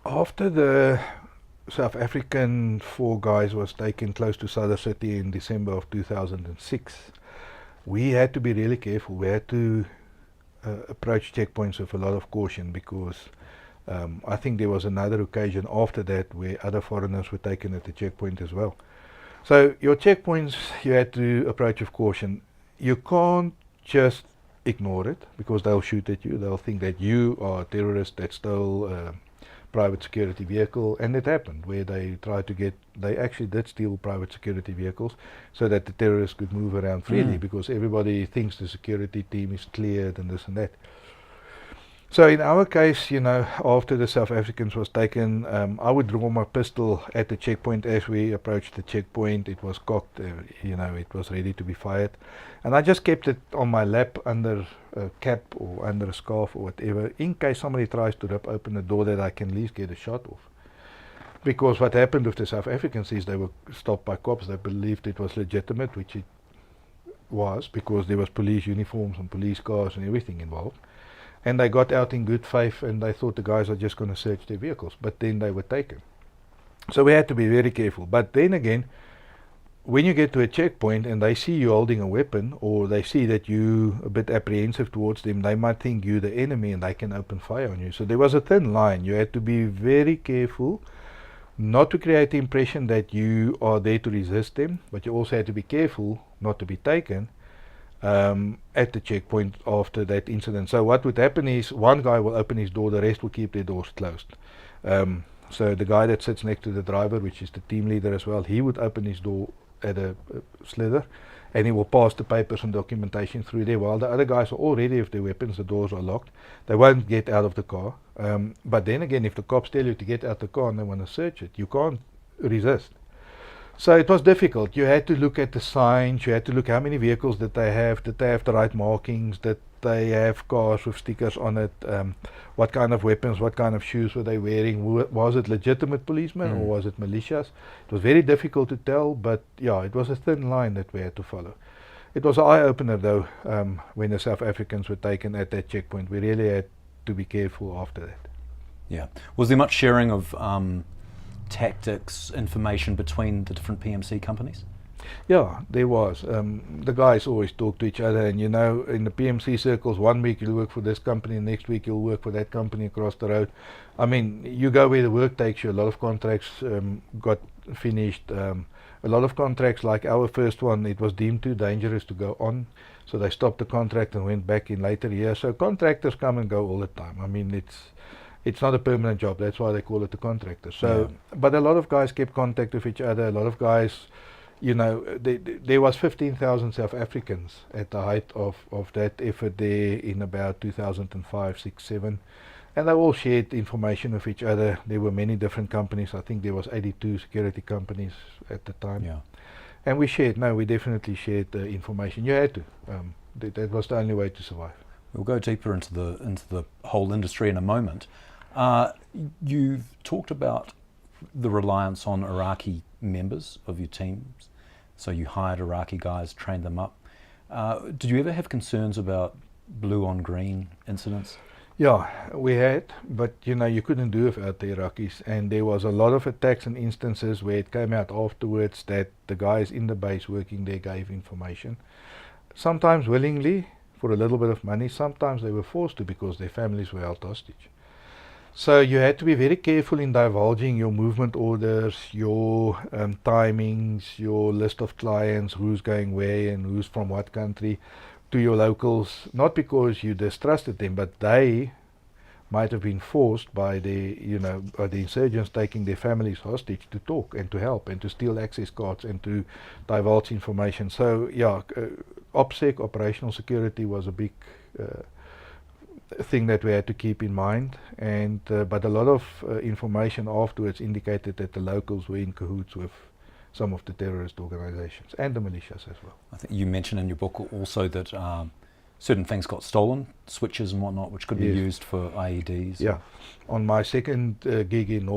After the South African 4 guys was taken close to Sadr City in December of 2006, we had to be really careful. We had to approach checkpoints with a lot of caution, because I think there was another occasion after that where other foreigners were taken at the checkpoint as well. So your checkpoints, you had to approach with caution. You can't just ignore it because they'll shoot at you. They'll think that you are a terrorist that stole a private security vehicle, and it happened where they actually did steal private security vehicles so that the terrorists could move around freely because everybody thinks the security team is cleared and this and that. So in our case, after the South Africans was taken, I would draw my pistol at the checkpoint as we approached the checkpoint. It was cocked, it was ready to be fired. And I just kept it on my lap under a cap or under a scarf or whatever, in case somebody tries to rip open the door that I can at least get a shot off. Because what happened with the South Africans is they were stopped by cops. They believed it was legitimate, which it was, because there was police uniforms and police cars and everything involved. And they got out in good faith and they thought the guys are just going to search their vehicles, but then they were taken. So we had to be very careful. But then again, when you get to a checkpoint and they see you holding a weapon, or they see that you a bit apprehensive towards them, they might think you're the enemy and they can open fire on you. So there was a thin line. You had to be very careful not to create the impression that you are there to resist them, but you also had to be careful not to be taken at the checkpoint after that incident. So what would happen is one guy will open his door, the rest will keep their doors closed. So the guy that sits next to the driver, which is the team leader as well, he would open his door at a slither and he will pass the papers and documentation through there, while the other guys are all ready with their weapons. The doors are locked. They won't get out of the car. But then again, if the cops tell you to get out the car and they want to search it, you can't resist. So it was difficult. You had to look at the signs, you had to look how many vehicles did they have the right markings, did they have cars with stickers on it, what kind of weapons, what kind of shoes were they wearing, was it legitimate policemen or was it militias? It was very difficult to tell, but yeah, it was a thin line that we had to follow. It was an eye-opener though, when the South Africans were taken at that checkpoint. We really had to be careful after that. Yeah. Was there much sharing of tactics, information between the different PMC companies? Yeah, there was. The guys always talk to each other, and in the PMC circles, 1 week you'll work for this company, next week you'll work for that company across the road. I mean, you go where the work takes you. A lot of contracts got finished. A lot of contracts, like our first one, it was deemed too dangerous to go on, so they stopped the contract and went back in later years. So contractors come and go all the time. I mean, it's not a permanent job. That's why they call it a contractor. So, but a lot of guys kept contact with each other. A lot of guys, there was 15,000 South Africans at the height of that effort there in about 2005, 6, 7. And they all shared information with each other. There were many different companies. I think there was 82 security companies at the time. Yeah. And we definitely shared the information. You had to. That was the only way to survive. We'll go deeper into the whole industry in a moment. You've talked about the reliance on Iraqi members of your teams. So you hired Iraqi guys, trained them up. Did you ever have concerns about blue on green incidents? Yeah, we had, but you couldn't do without the Iraqis, and there was a lot of attacks and instances where it came out afterwards that the guys in the base working there gave information. Sometimes willingly, for a little bit of money. Sometimes they were forced to because their families were held hostage. So you had to be very careful in divulging your movement orders, your timings, your list of clients, who's going where and who's from what country, to your locals, not because you distrusted them, but they might have been forced by the insurgents taking their families hostage to talk and to help and to steal access cards and to divulge information. So yeah, OPSEC, operational security, was a big thing that we had to keep in mind, and but a lot of information afterwards indicated that the locals were in cahoots with some of the terrorist organizations and the militias as well. I think you mentioned in your book also that certain things got stolen, switches and whatnot, which could be used for IEDs. Yeah. On my second gig in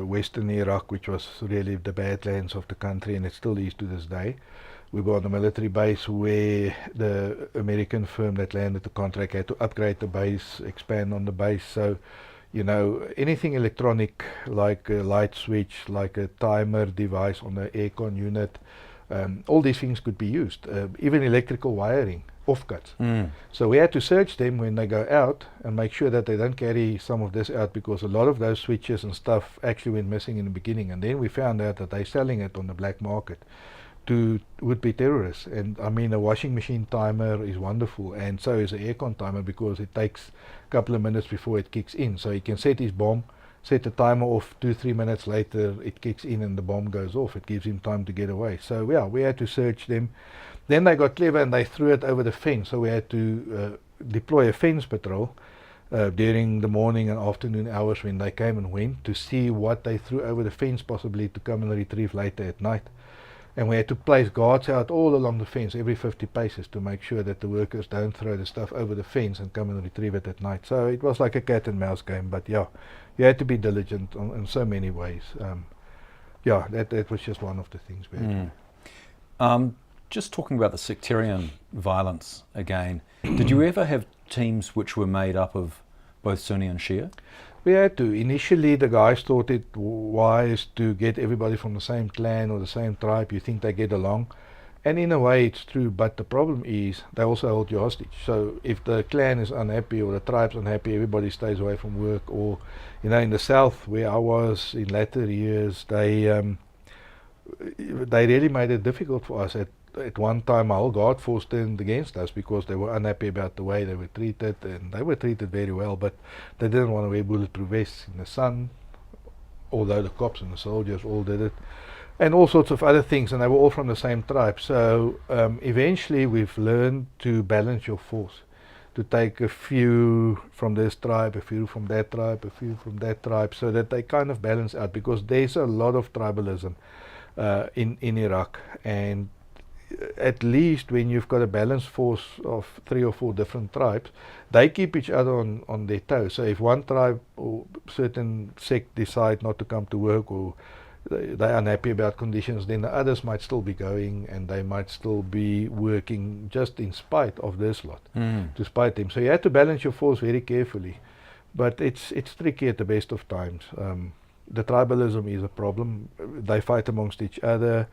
western Iraq, which was really the badlands of the country, and it still is to this day, we were on a military base where the American firm that landed the contract had to upgrade the base, expand on the base. So, anything electronic, like a light switch, like a timer device on the aircon unit, all these things could be used. Even electrical wiring offcuts. So we had to search them when they go out and make sure that they don't carry some of this out, because a lot of those switches and stuff actually went missing in the beginning, and then we found out that they're selling it on the black market to would-be terrorists. And I mean, a washing machine timer is wonderful, and so is an aircon timer, because it takes a couple of minutes before it kicks in. So he can set his bomb, set the timer off, 2-3 minutes later it kicks in and the bomb goes off. It gives him time to get away. So yeah, we had to search them. Then they got clever and they threw it over the fence, so we had to deploy a fence patrol during the morning and afternoon hours when they came and went, to see what they threw over the fence, possibly to come and retrieve later at night. And we had to place guards out all along the fence every 50 paces to make sure that the workers don't throw the stuff over the fence and come and retrieve it at night. So it was like a cat and mouse game, but yeah, you had to be diligent in so many ways. Yeah, that was just one of the things we had to do. Just talking about the sectarian violence again, did you ever have teams which were made up of both Sunni and Shia? We had to. Initially, the guys thought it wise to get everybody from the same clan or the same tribe. You think they get along. And in a way, it's true, but the problem is they also hold you hostage. So if the clan is unhappy or the tribe's unhappy, everybody stays away from work. Or, you know, in the south, where I was in later years, they really made it difficult for us. At one time, our whole guard force turned against us because they were unhappy about the way they were treated, and they were treated very well, but they didn't want to wear bulletproof vests in the sun, although the cops and the soldiers all did it, and all sorts of other things, and they were all from the same tribe. So eventually we've learned to balance your force, to take a few from this tribe, a few from that tribe, a few from that tribe, so that they kind of balance out, because there's a lot of tribalism in Iraq. And at least when you've got a balanced force of 3 or 4 different tribes, they keep each other on their toes. So if one tribe or certain sect decide not to come to work, or they're unhappy about conditions, then the others might still be going, and they might still be working just in spite of this lot, to spite them. So you have to balance your force very carefully, but it's tricky at the best of times. The tribalism is a problem. They fight amongst each other,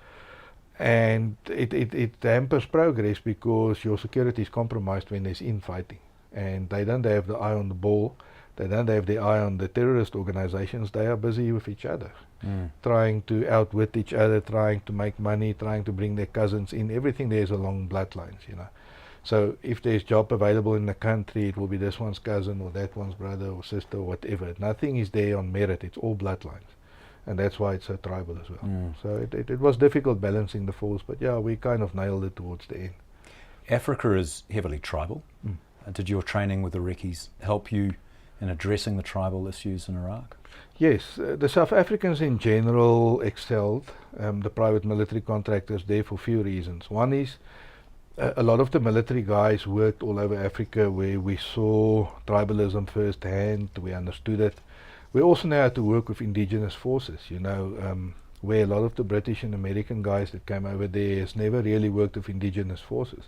and it hampers progress, because your security is compromised when there's infighting, and they don't have the eye on the ball. They don't have the eye on the terrorist organizations. They are busy with each other, trying to outwit each other, trying to make money, trying to bring their cousins in. Everything there is along bloodlines, you know. So if there's job available in the country, it will be this one's cousin or that one's brother or sister or whatever. Nothing is there on merit. It's all bloodlines. And that's why it's so tribal as well. So it was difficult balancing the force, but yeah, we kind of nailed it towards the end. Africa is heavily tribal. Did your training with the Recces help you in addressing the tribal issues in Iraq? Yes, the South Africans in general excelled the private military contractors there for a few reasons. One is a lot of the military guys worked all over Africa, where we saw tribalism firsthand, we understood it. We also know how to work with indigenous forces, you know, where a lot of the British and American guys that came over there has never really worked with indigenous forces.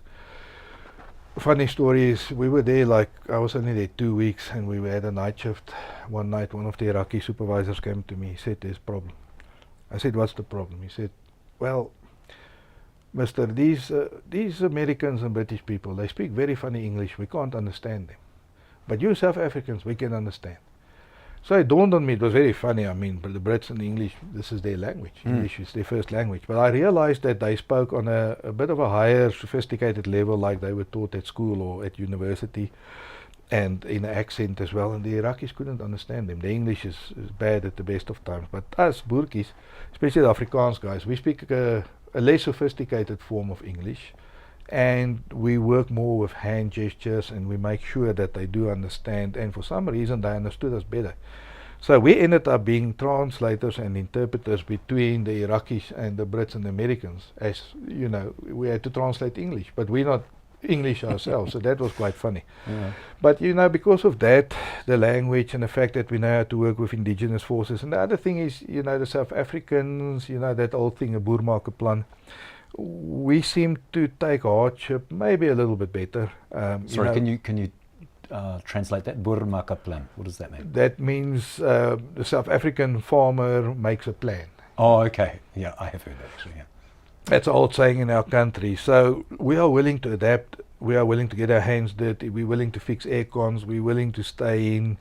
Funny story is, we were there, like, I was only there 2 weeks, and we had a night shift. One night, one of the Iraqi supervisors came to me. He said, "There's a problem." I said, "What's the problem?" He said, "Well, Mister, these Americans and British people, they speak very funny English. We can't understand them. But you South Africans, we can understand." So it dawned on me, it was very funny. I mean, but the Brits and the English, this is their language. English is their first language. But I realized that they spoke on a bit of a higher, sophisticated level, like they were taught at school or at university, and in an accent as well. And the Iraqis couldn't understand them. The English is bad at the best of times. But us, Boertjies, especially the Afrikaans guys, we speak a less sophisticated form of English. And we work more with hand gestures, and we make sure that they do understand, and for some reason they understood us better. So we ended up being translators and interpreters between the Iraqis and the Brits and the Americans. As you know, we had to translate English, but we're not English ourselves, so that was quite funny. But you know, because of that, the language and the fact that we know how to work with indigenous forces, and the other thing is, you know, the South Africans, you know, that old thing, a boermakerplan, we seem to take hardship maybe a little bit better. Sorry, can you translate that? Boermakerplan. What does that mean? That means the South African farmer makes a plan. Oh, okay. Yeah, I have heard that actually. Yeah. That's an old saying in our country. So we are willing to adapt we are willing to get our hands dirty, we're willing to fix air cons, we're willing to stay in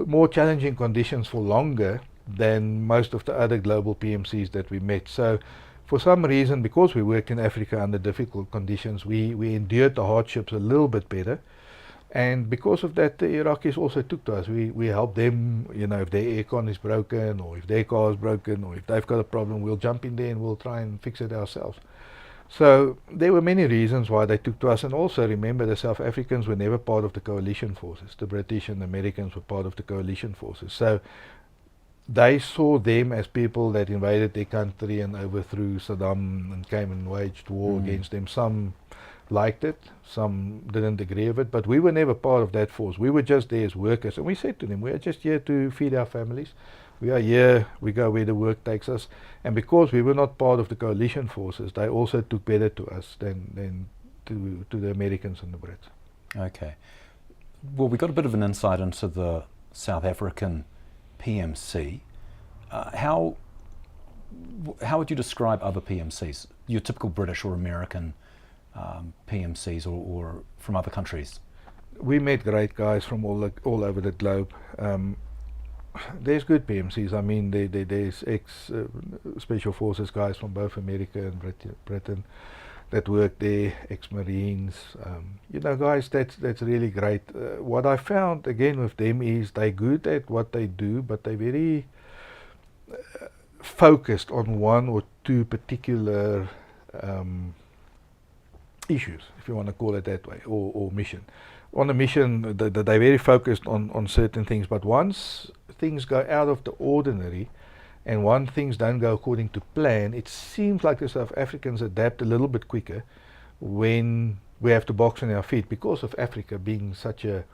more challenging conditions for longer than most of the other global PMCs that we met. So for some reason, because we worked in Africa under difficult conditions, we endured the hardships a little bit better. And because of that, the Iraqis also took to us. We helped them, you know, if their aircon is broken, or if their car is broken, or if they've got a problem, we'll jump in there and we'll try and fix it ourselves. So there were many reasons why they took to us. And also remember, the South Africans were never part of the coalition forces. The British and the Americans were part of the coalition forces. So they saw them as people that invaded their country and overthrew Saddam and came and waged war against them. Some liked it, some didn't agree with it, but we were never part of that force. We were just there as workers, and we said to them, we are just here to feed our families. We are here, we go where the work takes us. And because we were not part of the coalition forces, they also took better to us than to the Americans and the Brits. Okay. Well, we got a bit of an insight into the South African PMC. How would you describe other PMCs, your typical British or American PMCs, or from other countries? We met great guys from all over the globe. There's good PMCs. I mean, there's ex-Special Forces guys from both America and Britain that work there, ex-Marines. You know, guys, that's really great. What I found, again, with them is they're good at what they do, but they're very focused on one or two particular issues, if you want to call it that way, or mission. On a mission, they're very focused on certain things, but once things go out of the ordinary and once things don't go according to plan, it seems like the South Africans adapt a little bit quicker when we have to box on our feet, because of Africa being such a,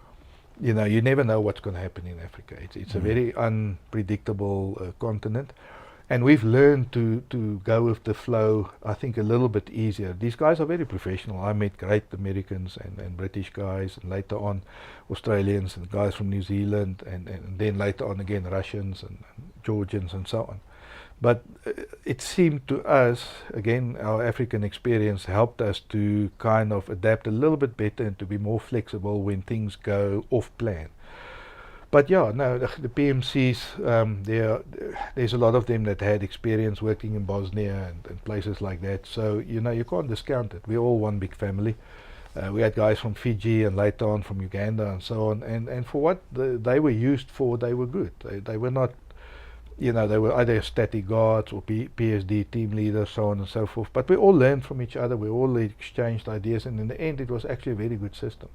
you know, you never know what's going to happen in Africa. It's a very unpredictable continent. And we've learned to go with the flow, I think, a little bit easier. These guys are very professional. I met great Americans and British guys, and later on Australians and guys from New Zealand, and then later on again Russians and Georgians and so on. But it seemed to us, again, our African experience helped us to kind of adapt a little bit better and to be more flexible when things go off plan. But yeah, no, the PMCs, there's a lot of them that had experience working in Bosnia and places like that. So, you know, you can't discount it. We're all one big family. We had guys from Fiji and later on from Uganda and so on. And for what they were used for, they were good. They were not, you know, they were either static guards or PSD team leaders, so on and so forth. But we all learned from each other. We all exchanged ideas. And in the end, it was actually a very good system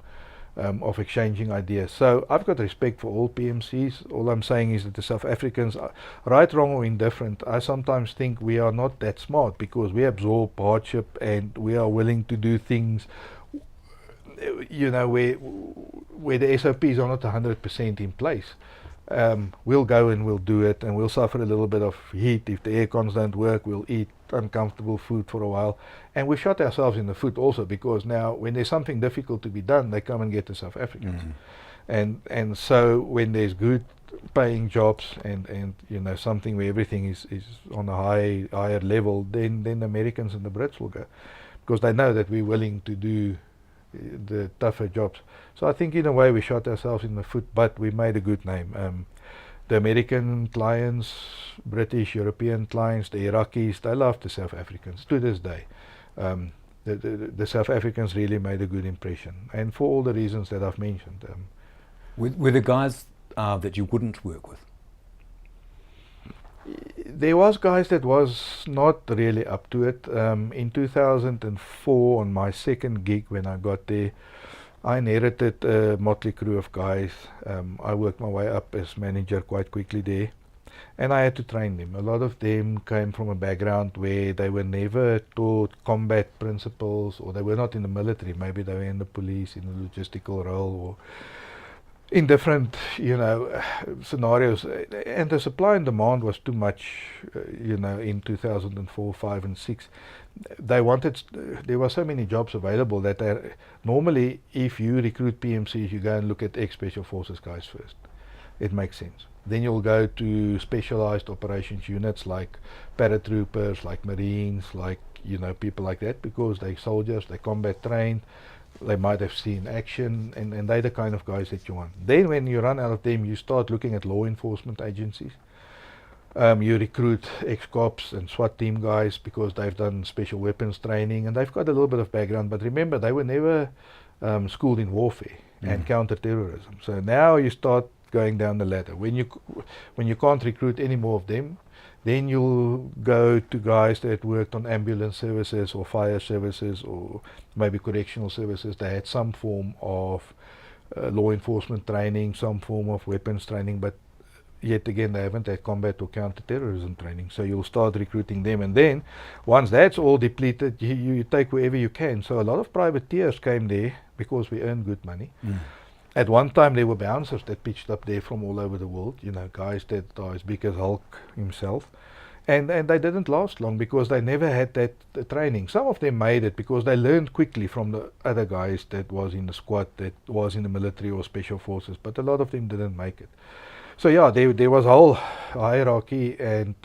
of exchanging ideas. So I've got respect for all PMCs. All I'm saying is that the South Africans, right, wrong or indifferent, I sometimes think we are not that smart, because we absorb hardship and we are willing to do things, you know, where the SOPs are not 100% in place. We'll go and we'll do it, and we'll suffer a little bit of heat. If the air cons don't work, we'll eat uncomfortable food for a while. And we shot ourselves in the foot also, because now when there's something difficult to be done, they come and get the South Africans. And so when there's good paying jobs and you know, something where everything is on a higher level, then the Americans and the Brits will go, because they know that we're willing to do the tougher jobs. So I think in a way we shot ourselves in the foot, but we made a good name. The American clients, British, European clients, the Iraqis, they love the South Africans to this day. The South Africans really made a good impression, and for all the reasons that I've mentioned. Were there guys that you wouldn't work with? There was guys that was not really up to it. In 2004, on my second gig when I got there, I inherited a motley crew of guys. I worked my way up as manager quite quickly there, and I had to train them. A lot of them came from a background where they were never taught combat principles, or they were not in the military. Maybe they were in the police, in a logistical role, or in different, you know, scenarios. And the supply and demand was too much, you know, in 2004, 5 and 6. They wanted, there were so many jobs available that normally if you recruit PMCs, you go and look at ex-Special Forces guys first. It makes sense. Then you'll go to specialized operations units like paratroopers, like Marines, like, you know, people like that, because they're soldiers, they're combat trained, they might have seen action, and they're the kind of guys that you want. Then when you run out of them, you start looking at law enforcement agencies. You recruit ex-cops and SWAT team guys because they've done special weapons training and they've got a little bit of background, but remember, they were never schooled in warfare and counter-terrorism. So now you start going down the ladder. When you can't recruit any more of them, then you'll go to guys that worked on ambulance services or fire services or maybe correctional services. They had some form of law enforcement training, some form of weapons training, but yet again they haven't had combat or counter-terrorism training. So you'll start recruiting them, and then once that's all depleted, you take wherever you can. So a lot of privateers came there because we earn good money. At one time there were bouncers that pitched up there from all over the world, you know, guys that are as big as Hulk himself. And they didn't last long because they never had that training. Some of them made it because they learned quickly from the other guys that was in the squad, that was in the military or special forces, but a lot of them didn't make it. So yeah, there was a whole hierarchy, and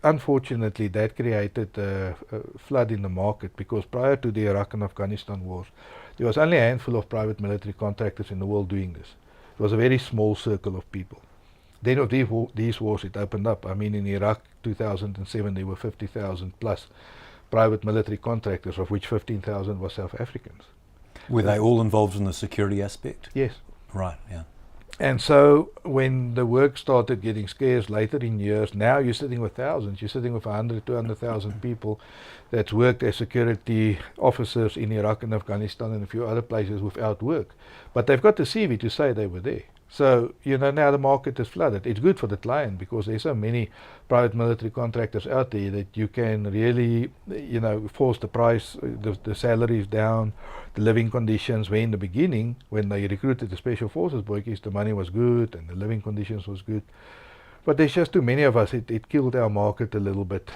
unfortunately that created a flood in the market, because prior to the Iraq and Afghanistan wars, there was only a handful of private military contractors in the world doing this. It was a very small circle of people. Then of these wars it opened up. I mean, in Iraq 2007 there were 50,000 plus private military contractors, of which 15,000 were South Africans. Were they all involved in the security aspect? Yes. Right, yeah. And so when the work started getting scarce later in years, now you're sitting with thousands. You're sitting with 100, 200,000 people that's worked as security officers in Iraq and Afghanistan and a few other places without work. But they've got the CV to say they were there. So, you know, now the market is flooded. It's good for the client because there's so many private military contractors out there that you can really, you know, force the price, the salaries down, the living conditions. Where in the beginning, when they recruited the special forces boykies, the money was good and the living conditions was good. But there's just too many of us. It killed our market a little bit.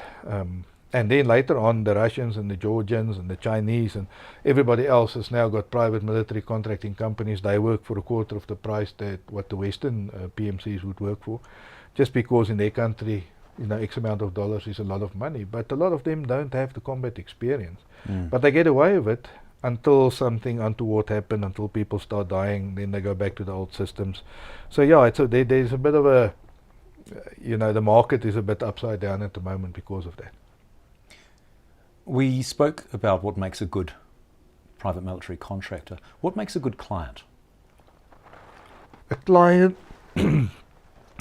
And then later on, the Russians and the Georgians and the Chinese and everybody else has now got private military contracting companies. They work for a quarter of the price that what the Western PMCs would work for, just because in their country, you know, X amount of dollars is a lot of money. But a lot of them don't have the combat experience. But they get away with it until something untoward happens, until people start dying, then they go back to the old systems. So yeah, there's a bit of a, you know, the market is a bit upside down at the moment because of that. We spoke about what makes a good private military contractor. What makes a good client? A client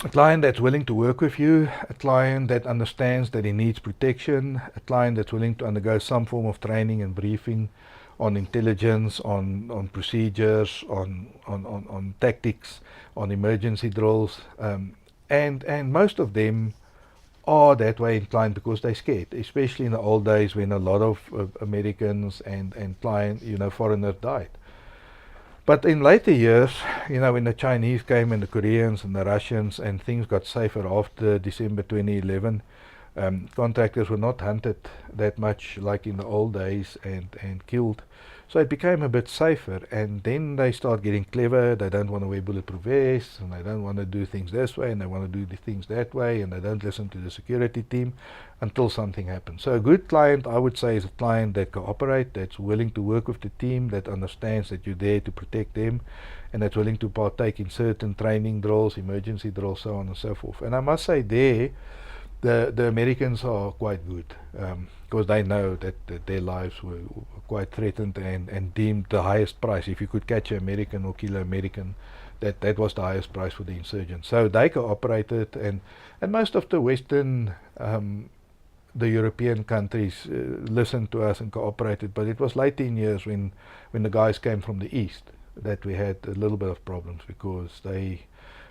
a client that's willing to work with you, a client that understands that he needs protection, a client that's willing to undergo some form of training and briefing on intelligence, on procedures, on tactics, on emergency drills, and most of them are that way inclined because they're scared, especially in the old days when a lot of Americans and client, you know, foreigners died. But in later years, you know, when the Chinese came and the Koreans and the Russians and things got safer after December 2011, contractors were not hunted that much like in the old days and killed. So it became a bit safer, and then they start getting clever. They don't want to wear bulletproof vests, and they don't want to do things this way, and they want to do the things that way, and they don't listen to the security team until something happens. So a good client, I would say, is a client that cooperates, that's willing to work with the team, that understands that you're there to protect them, and that's willing to partake in certain training drills, emergency drills, so on and so forth. And I must say there, the Americans are quite good, because they know that their lives were quite threatened and deemed the highest price. If you could catch an American or kill an American, that was the highest price for the insurgents. So they cooperated, and most of the Western, the European countries listened to us and cooperated. But it was late in years when the guys came from the East that we had a little bit of problems, because they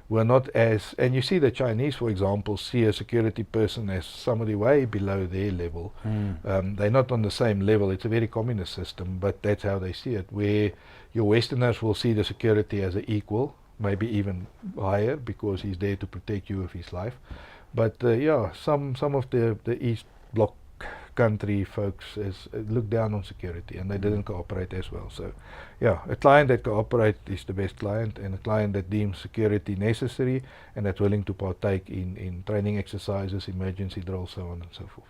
were not as, and you see the Chinese, for example, see a security person as somebody way below their level. They're not on the same level. It's a very communist system, but that's how they see it, where your Westerners will see the security as an equal, maybe even higher, because he's there to protect you with his life. But yeah, some of the East Bloc country folks look down on security, and they didn't cooperate as well. So yeah, a client that cooperates is the best client, and a client that deems security necessary and that's willing to partake in training exercises, emergency drills, so on and so forth.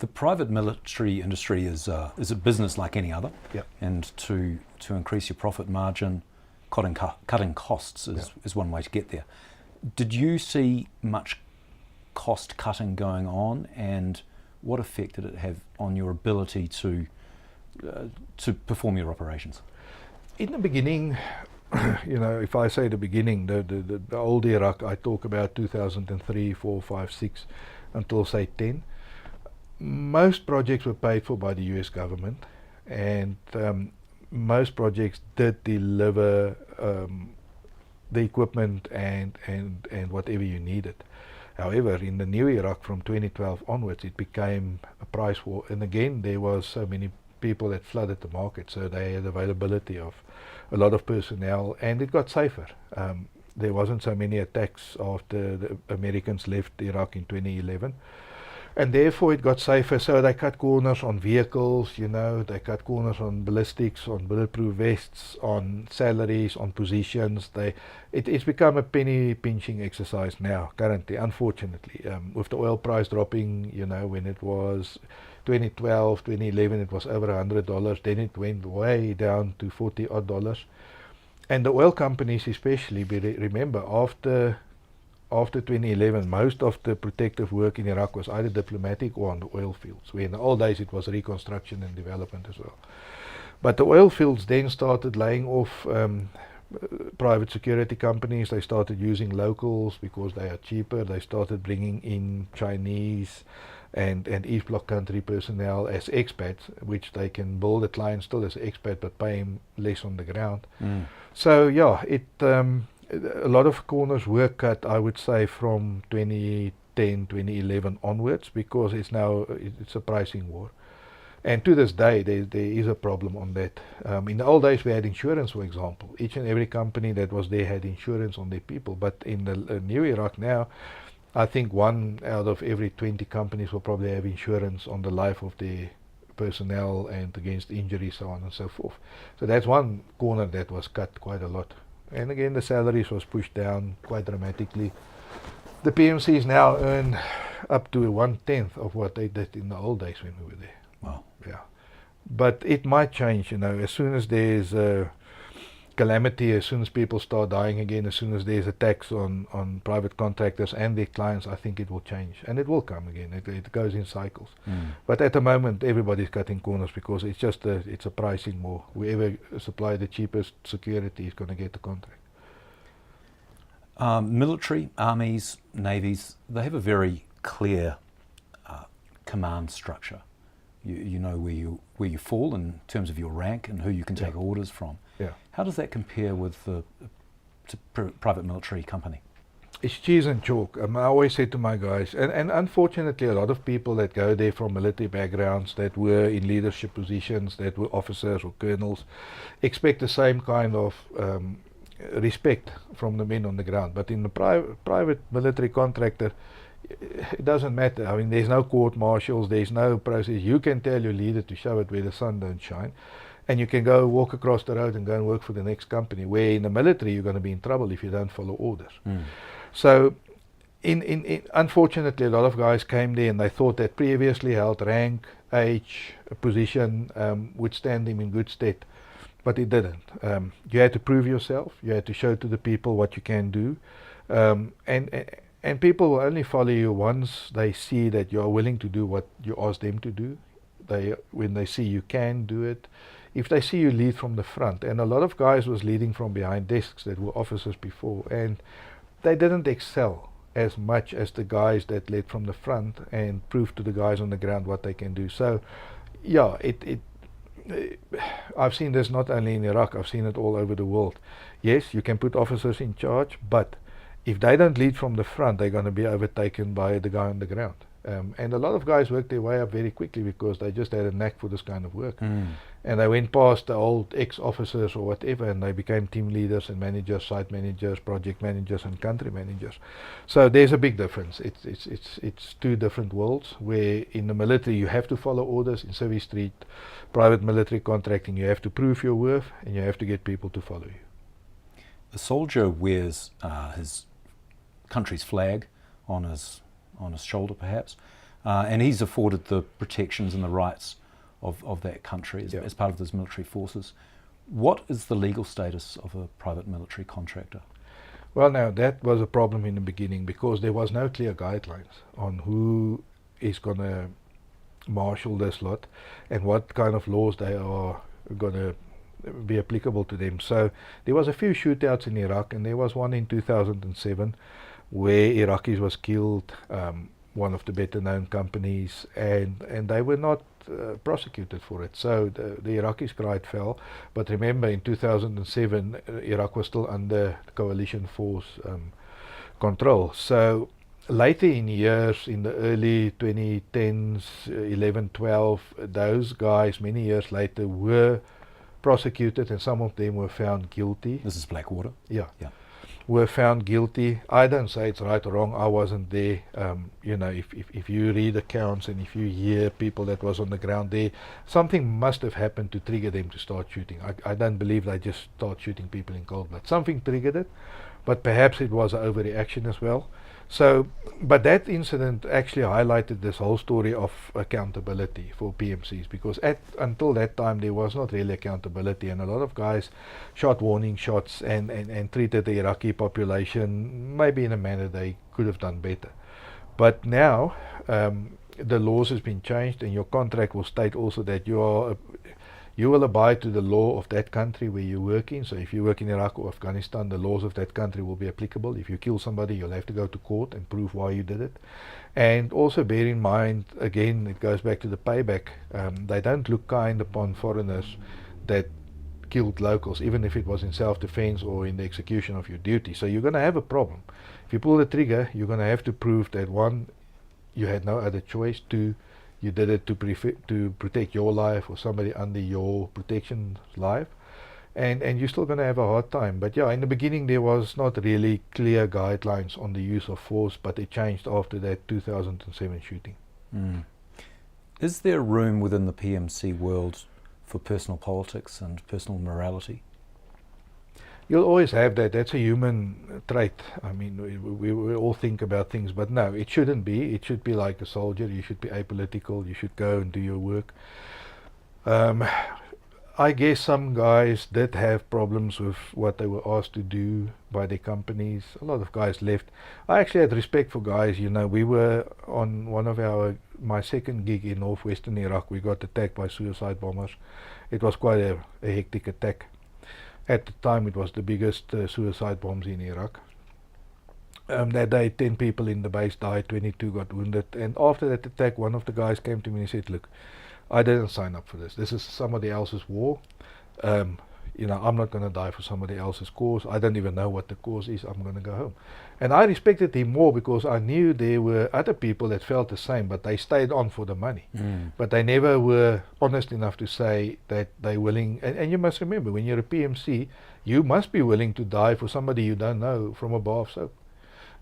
The private military industry is a business like any other, Yep. and to increase your profit margin, cutting costs is one way to get there. Did you see much cost cutting going on, and what effect did it have on your ability to perform your operations? In the beginning, if I say the beginning, the old Iraq, I talk about 2003, 4, 5, 6, until say 10. Most projects were paid for by the US government, and most projects did deliver the equipment and whatever you needed. However, in the new Iraq from 2012 onwards, it became a price war, and again there was so many people that flooded the market, so they had availability of a lot of personnel, and it got safer. There wasn't so many attacks after the Americans left Iraq in 2011. And therefore it got safer, so they cut corners on vehicles, they cut corners on ballistics, on bulletproof vests, on salaries, on positions. It's become a penny pinching exercise now, currently, unfortunately. With the oil price dropping, when it was 2012, 2011, it was over $100, then it went way down to $40 odd. And the oil companies especially, remember, after 2011, most of the protective work in Iraq was either diplomatic or on the oil fields, where in the old days it was reconstruction and development as well. But the oil fields then started laying off private security companies. They started using locals because they are cheaper. They started bringing in Chinese and East Bloc country personnel as expats, which they can bill the client still as expat but pay him less on the ground. So yeah, a lot of corners were cut, I would say, from 2010, 2011 onwards, because it's a pricing war. And to this day, there is a problem on that. In the old days, we had insurance, for example. Each and every company that was there had insurance on their people. But in the new Iraq now, I think 1 out of every 20 companies will probably have insurance on the life of their personnel and against injury, so on and so forth. So that's one corner that was cut quite a lot. And again, the salaries was pushed down quite dramatically. The PMCs now earn up to 1/10 of what they did in the old days when we were there. Wow. Yeah. But it might change, as soon as there's a calamity, as soon as people start dying again, as soon as there's attacks on private contractors and their clients, I think it will change. And it will come again. It goes in cycles. But at the moment, everybody's cutting corners because it's a pricing war. Whoever supply the cheapest security is going to get the contract. Military, armies, navies, they have a very clear command structure. You know where you fall in terms of your rank and who you can take orders from. Yeah. How does that compare with the private military company? It's cheese and chalk. I always say to my guys, and unfortunately a lot of people that go there from military backgrounds, that were in leadership positions, that were officers or colonels, expect the same kind of respect from the men on the ground. But in the private military contractor, it doesn't matter. I mean, there's no court martials, there's no process. You can tell your leader to show it where the sun don't shine, and you can go walk across the road and go and work for the next company, where in the military you're going to be in trouble if you don't follow orders. So unfortunately, a lot of guys came there and they thought that previously held rank, age, position would stand them in good stead, but it didn't. You had to prove yourself, you had to show to the people what you can do, and people will only follow you once they see that you are willing to do what you ask them to do. When they see you can do it, if they see you lead from the front. And a lot of guys was leading from behind desks that were officers before, and they didn't excel as much as the guys that led from the front and proved to the guys on the ground what they can do. So yeah, I've seen this not only in Iraq, I've seen it all over the world. Yes, you can put officers in charge, but if they don't lead from the front, they're going to be overtaken by the guy on the ground. And a lot of guys worked their way up very quickly because they just had a knack for this kind of work. And they went past the old ex-officers or whatever, and they became team leaders and managers, site managers, project managers, and country managers. So there's a big difference. It's two different worlds, where in the military you have to follow orders. In service street, private military contracting, you have to prove your worth and you have to get people to follow you. The soldier wears his country's flag on his shoulder, perhaps. and he's afforded the protections and the rights of that country as part of those military forces. What is the legal status of a private military contractor? Well, now that was a problem in the beginning because there was no clear guidelines on who is going to marshal this lot and what kind of laws they are going to be applicable to them. So there was a few shootouts in Iraq, and there was one in 2007 where Iraqis was killed, one of the better known companies, and they were not prosecuted for it. So the Iraqis cried foul. But remember, in 2007 Iraq was still under coalition force control. So later in years, in the early 2010s, 11, 12, those guys many years later were prosecuted, and some of them were found guilty. This is Blackwater? Yeah. Were found guilty. I don't say it's right or wrong. I wasn't there. If you read accounts and if you hear people that was on the ground there, something must have happened to trigger them to start shooting. I don't believe they just start shooting people in cold blood. Something triggered it, but perhaps it was an overreaction as well. So, but that incident actually highlighted this whole story of accountability for PMCs, because until that time there was not really accountability, and a lot of guys shot warning shots and treated the Iraqi population maybe in a manner they could have done better. But now the laws has been changed, and your contract will state also that you will abide to the law of that country where you work in. So if you work in Iraq or Afghanistan, the laws of that country will be applicable. If you kill somebody, you'll have to go to court and prove why you did it. And also bear in mind, again, it goes back to the payback. They don't look kind upon foreigners that killed locals, even if it was in self-defense or in the execution of your duty. So you're going to have a problem. If you pull the trigger, you're going to have to prove that, one, you had no other choice, two, you did it to protect your life or somebody under your protection's life, and you're still going to have a hard time. But yeah, in the beginning there was not really clear guidelines on the use of force, but it changed after that 2007 shooting. Is there room within the PMC world for personal politics and personal morality? You'll always have that. That's a human trait. I mean, we all think about things, but no, it shouldn't be. It should be like a soldier. You should be apolitical. You should go and do your work. I guess some guys did have problems with what they were asked to do by their companies. A lot of guys left. I actually had respect for guys. We were on one of my second gig in northwestern Iraq. We got attacked by suicide bombers. It was quite a hectic attack. At the time, it was the biggest suicide bombs in Iraq. That day, 10 people in the base died, 22 got wounded. And after that attack, one of the guys came to me and said, "Look, I didn't sign up for this. This is somebody else's war. I'm not going to die for somebody else's cause. I don't even know what the cause is. I'm going to go home." And I respected him more because I knew there were other people that felt the same, but they stayed on for the money. But they never were honest enough to say that they're willing. And you must remember, when you're a PMC, you must be willing to die for somebody you don't know from a bar of soap.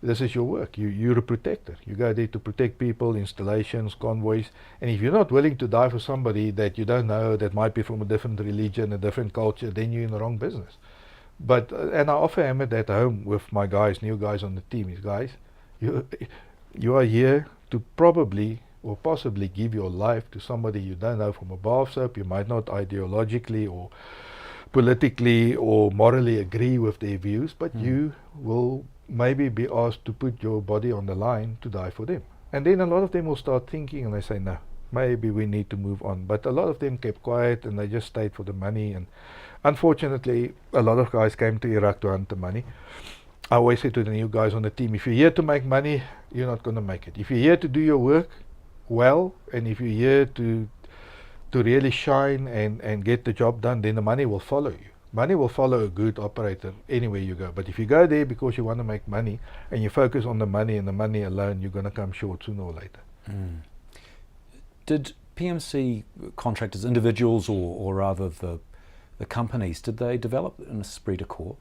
This is your work. You're a protector. You go there to protect people, installations, convoys. And if you're not willing to die for somebody that you don't know, that might be from a different religion, a different culture, then you're in the wrong business. But and I often hammer that home with my guys, new guys on the team, is, guys, you are here to probably or possibly give your life to somebody you don't know from a bar of soap. You might not ideologically or politically or morally agree with their views, but you will maybe be asked to put your body on the line to die for them. And then a lot of them will start thinking, and they say, no, maybe we need to move on. But a lot of them kept quiet and they just stayed for the money. And unfortunately, a lot of guys came to Iraq to hunt the money. I always say to the new guys on the team, if you're here to make money, you're not going to make it. If you're here to do your work well, and if you're here to really shine and get the job done, then the money will follow you. Money will follow a good operator anywhere you go. But if you go there because you want to make money and you focus on the money and the money alone, you're going to come short sooner or later. Did PMC contractors, individuals or rather the companies, did they develop an esprit de corps?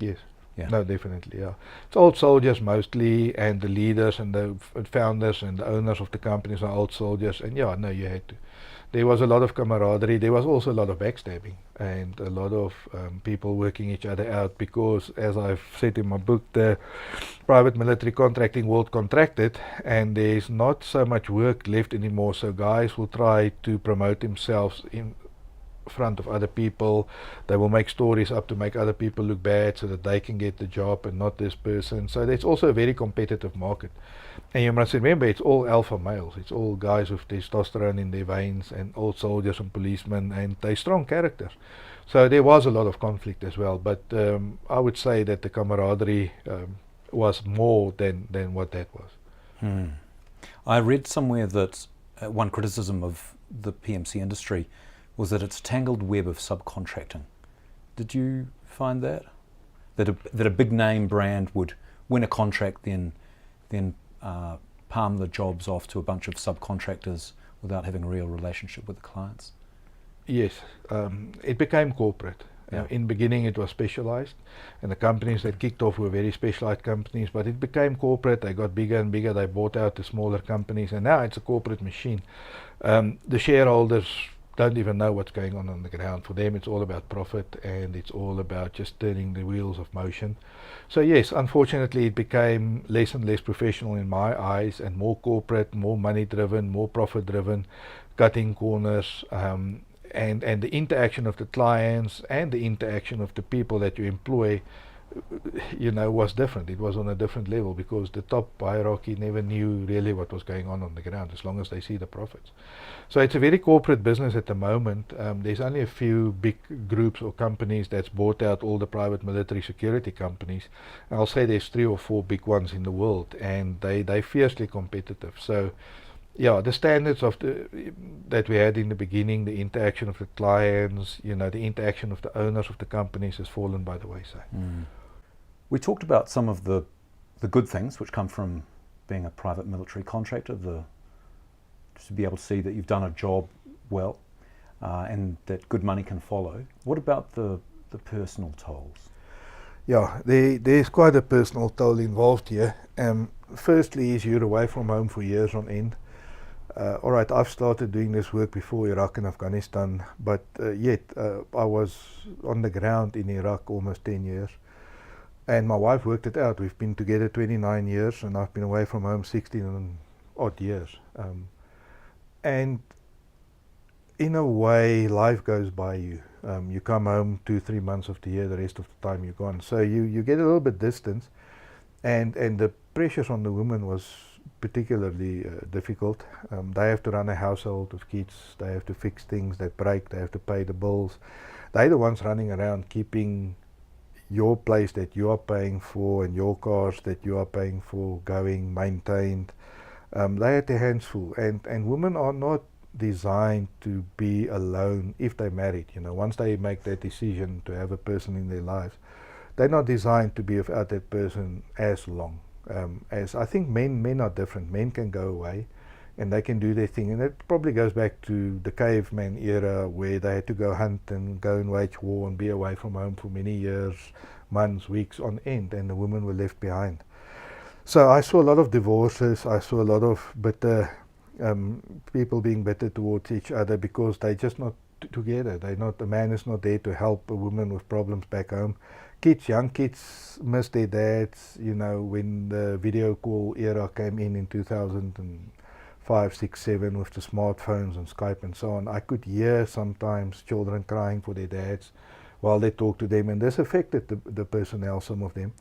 Yes. Yeah. No, definitely, yeah. It's old soldiers mostly, and the leaders and the founders and the owners of the companies are old soldiers. And yeah, no, you had to. there was a lot of camaraderie. There was also a lot of backstabbing and a lot of people working each other out because, as I've said in my book, the private military contracting world contracted and there's not so much work left anymore. So guys will try to promote themselves in front of other people. They will make stories up to make other people look bad so that they can get the job and not this person. So there's also a very competitive market. And you must remember, it's all alpha males. It's all guys with testosterone in their veins and old soldiers and policemen, and they're strong characters. So there was a lot of conflict as well. But I would say that the camaraderie was more than what that was. I read somewhere that one criticism of the PMC industry was that it's a tangled web of subcontracting. Did you find that? That a big name brand would win a contract, then palm the jobs off to a bunch of subcontractors without having a real relationship with the clients? Yes, it became corporate. In the beginning it was specialized, and the companies that kicked off were very specialized companies, but it became corporate. They got bigger and bigger. They bought out the smaller companies, and now it's a corporate machine. The shareholders don't even know what's going on the ground. For them it's all about profit, and it's all about just turning the wheels of motion. So yes, unfortunately it became less and less professional in my eyes, and more corporate, more money driven, more profit driven, cutting corners, and the interaction of the clients and the interaction of the people that you employ, was different. It was on a different level because the top hierarchy never knew really what was going on the ground, as long as they see the profits. So it's a very corporate business at the moment. There's only a few big groups or companies that's bought out all the private military security companies. And I'll say there's 3 or 4 big ones in the world, and they're fiercely competitive. So yeah, the standards that we had in the beginning, the interaction of the clients, the interaction of the owners of the companies has fallen by the wayside. We talked about some of the good things which come from being a private military contractor, to be able to see that you've done a job well, and that good money can follow. What about the personal tolls? Yeah, there's quite a personal toll involved here. Firstly, is you're away from home for years on end. All right, I've started doing this work before Iraq and Afghanistan, but yet I was on the ground in Iraq almost 10 years. And my wife worked it out. We've been together 29 years, and I've been away from home 16 and odd years. And in a way, life goes by you. You come home 2-3 months of the year, the rest of the time you're gone. So you get a little bit distance, and the pressures on the women was particularly difficult. They have to run a household with kids. They have to fix things that break. They have to pay the bills. They're the ones running around keeping your place that you are paying for and your cars that you are paying for going, maintained. They had their hands full, and women are not designed to be alone if they're married. Once they make that decision to have a person in their lives, they're not designed to be without that person as long. As I think men are different. Men can go away and they can do their thing, and it probably goes back to the caveman era where they had to go hunt and go and wage war and be away from home for many years, months, weeks on end, and the women were left behind. So I saw a lot of divorces. I saw a lot of bitter people being bitter towards each other because they're just not together. The man is not there to help a woman with problems back home. Young kids miss their dads. When the video call era came in 2005, 6, 7 with the smartphones and Skype and so on, I could hear sometimes children crying for their dads while they talked to them, and this affected the personnel, some of them.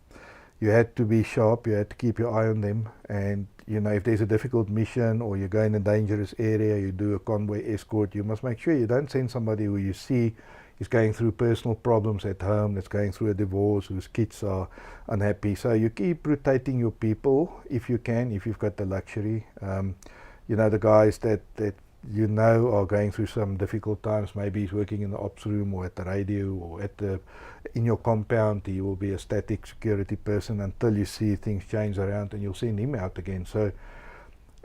You had to be sharp, you had to keep your eye on them, and if there's a difficult mission or you go in a dangerous area, you do a convoy escort, you must make sure you don't send somebody who you see is going through personal problems at home, that's going through a divorce, whose kids are unhappy. So you keep rotating your people if you can, if you've got the luxury. The guys that are going through some difficult times, maybe he's working in the ops room or at the radio or in your compound, he will be a static security person until you see things change around, and you'll send him out again. So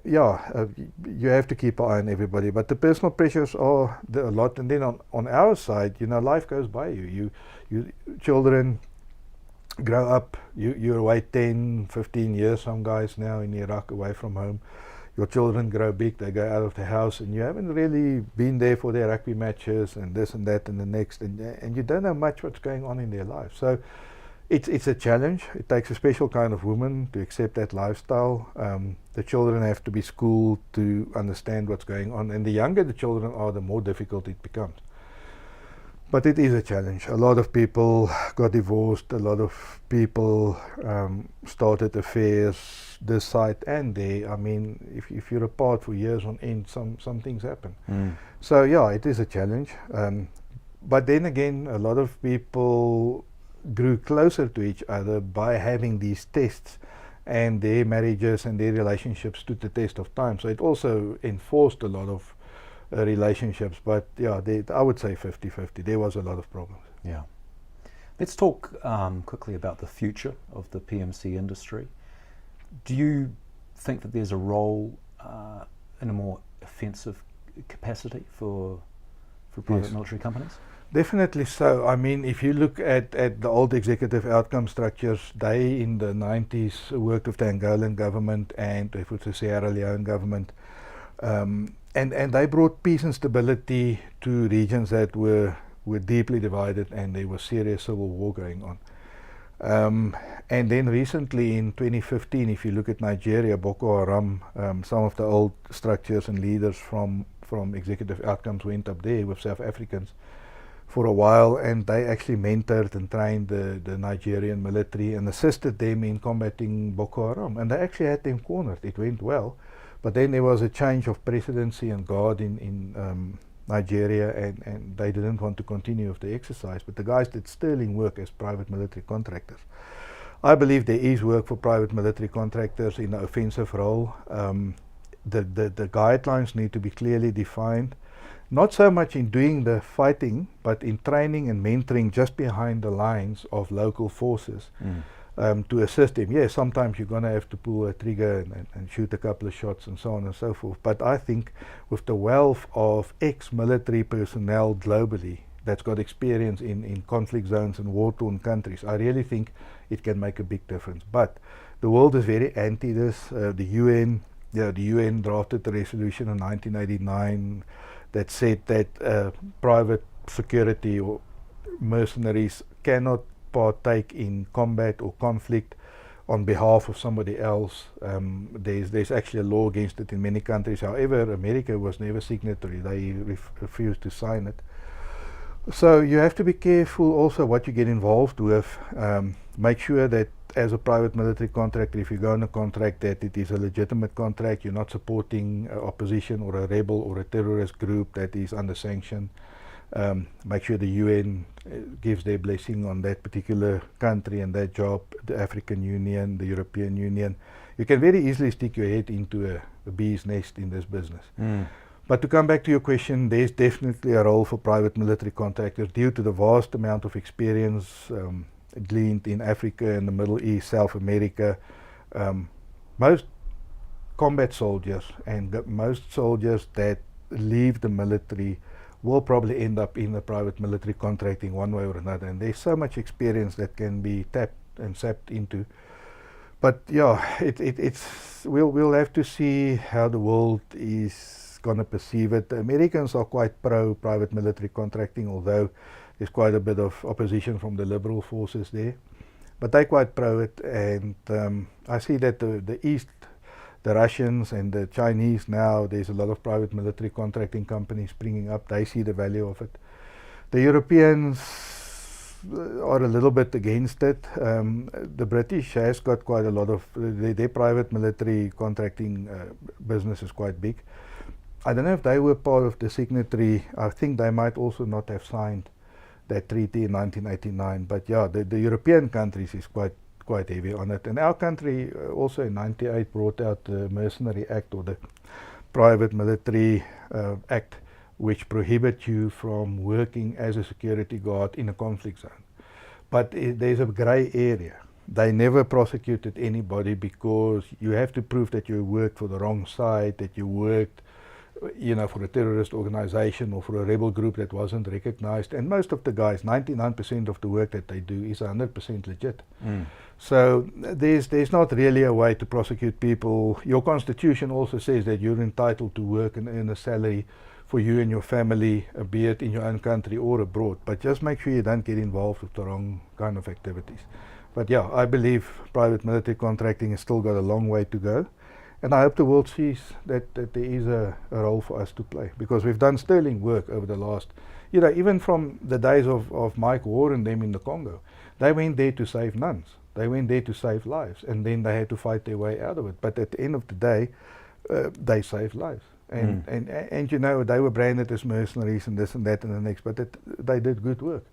you have to keep an eye on everybody, but the personal pressures are a lot. And then on our side, life goes by you. You children grow up. You're away 10, 15 years. Some guys now in Iraq away from home. your children grow big, they go out of the house, and you haven't really been there for their rugby matches and this and that and the next, and you don't know much what's going on in their life. So it's a challenge. It takes a special kind of woman to accept that lifestyle. The children have to be schooled to understand what's going on, and the younger the children are, the more difficult it becomes. But it is a challenge. A lot of people got divorced, a lot of people started affairs this side and there. I mean, if you're apart for years on end, some things happen. So yeah, it is a challenge. But then again, a lot of people grew closer to each other by having these tests, and their marriages and their relationships stood the test of time. So it also enforced a lot of relationships, but yeah, I would say 50-50. There was a lot of problems. Yeah. Let's talk quickly about the future of the PMC industry. Do you think that there's a role in a more offensive capacity for private military companies? Definitely so. I mean, if you look at the old executive outcome structures, they in the 90s worked with the Angolan government and with the Sierra Leone government. And they brought peace and stability to regions that were deeply divided, and there was serious civil war going on. And then recently in 2015, if you look at Nigeria, Boko Haram, some of the old structures and leaders from executive outcomes went up there with South Africans for a while, and they actually mentored and trained the Nigerian military and assisted them in combating Boko Haram. And they actually had them cornered. It went well. But then there was a change of presidency and guard in Nigeria, and they didn't want to continue with the exercise. But the guys did sterling work as private military contractors. I believe there is work for private military contractors in an offensive role. The guidelines need to be clearly defined, not so much in doing the fighting, but in training and mentoring just behind the lines of local forces. To assist them. Yes, sometimes you're going to have to pull a trigger and shoot a couple of shots and so on and so forth. But I think with the wealth of ex-military personnel globally that's got experience in conflict zones and war-torn countries, I really think it can make a big difference. But the world is very anti this. The UN drafted a resolution in 1989 that said that private security or mercenaries cannot partake in combat or conflict on behalf of somebody else. There's actually a law against it in many countries. However, America was never signatory. They refused to sign it. So you have to be careful also what you get involved with. Make sure that as a private military contractor, if you go on a contract, that it is a legitimate contract. You're not supporting opposition or a rebel or a terrorist group that is under sanction. Make sure the UN gives their blessing on that particular country and that job, the African Union, the European Union. You can very easily stick your head into a bee's nest in this business. But to come back to your question, there's definitely a role for private military contractors due to the vast amount of experience gleaned in Africa and the Middle East, South America. Most combat soldiers and most soldiers that leave the military will probably end up in the private military contracting one way or another, and there's so much experience that can be tapped and sapped into. But yeah, we'll have to see how the world is going to perceive it. The Americans are quite pro private military contracting, although there's quite a bit of opposition from the liberal forces there. But they're quite pro it, and I see that the East, the Russians and the Chinese now, there's a lot of private military contracting companies springing up. They see the value of it. The Europeans are a little bit against it. The British has got quite a lot of, their private military contracting business is quite big. I don't know if they were part of the signatory. I think they might also not have signed that treaty in 1989. But yeah, the European countries is quite heavy on it. And our country also in 98 brought out the Mercenary Act, or the Private Military Act, which prohibits you from working as a security guard in a conflict zone. But there's a grey area. They never prosecuted anybody because you have to prove that you worked for the wrong side, that you worked for a terrorist organization or for a rebel group that wasn't recognized. And most of the guys, 99% of the work that they do is 100% legit. So there's not really a way to prosecute people. Your constitution also says that you're entitled to work and earn a salary for you and your family, be it in your own country or abroad. But just make sure you don't get involved with the wrong kind of activities. But yeah, I believe private military contracting has still got a long way to go. And I hope the world sees that there is a role for us to play, because we've done sterling work over the last, even from the days of Mike War and them in the Congo. They went there to save nuns. They went there to save lives, and then they had to fight their way out of it. But at the end of the day, they saved lives. And they were branded as mercenaries and this and that and the next, but they did good work.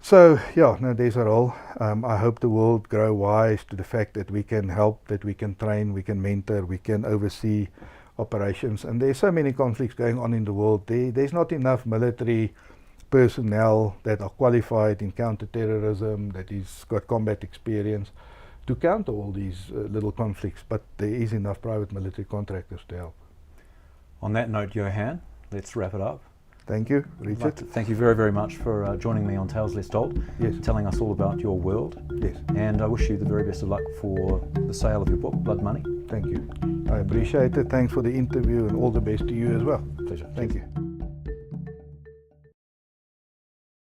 So yeah, no, there's a role. I hope the world grow wise to the fact that we can help, that we can train, we can mentor, we can oversee operations. And there's so many conflicts going on in the world. There's not enough military personnel that are qualified in counter-terrorism, that is got combat experience to counter all these little conflicts. But there is enough private military contractors to help. On that note, Johan, let's wrap it up. Thank you, Richard. Thank you very, very much for joining me on Tales Less Told, telling us all about your world. Yes. And I wish you the very best of luck for the sale of your book, Blood Money. Thank you. I appreciate it. Thanks for the interview, and all the best to you as well. Pleasure. Thank you.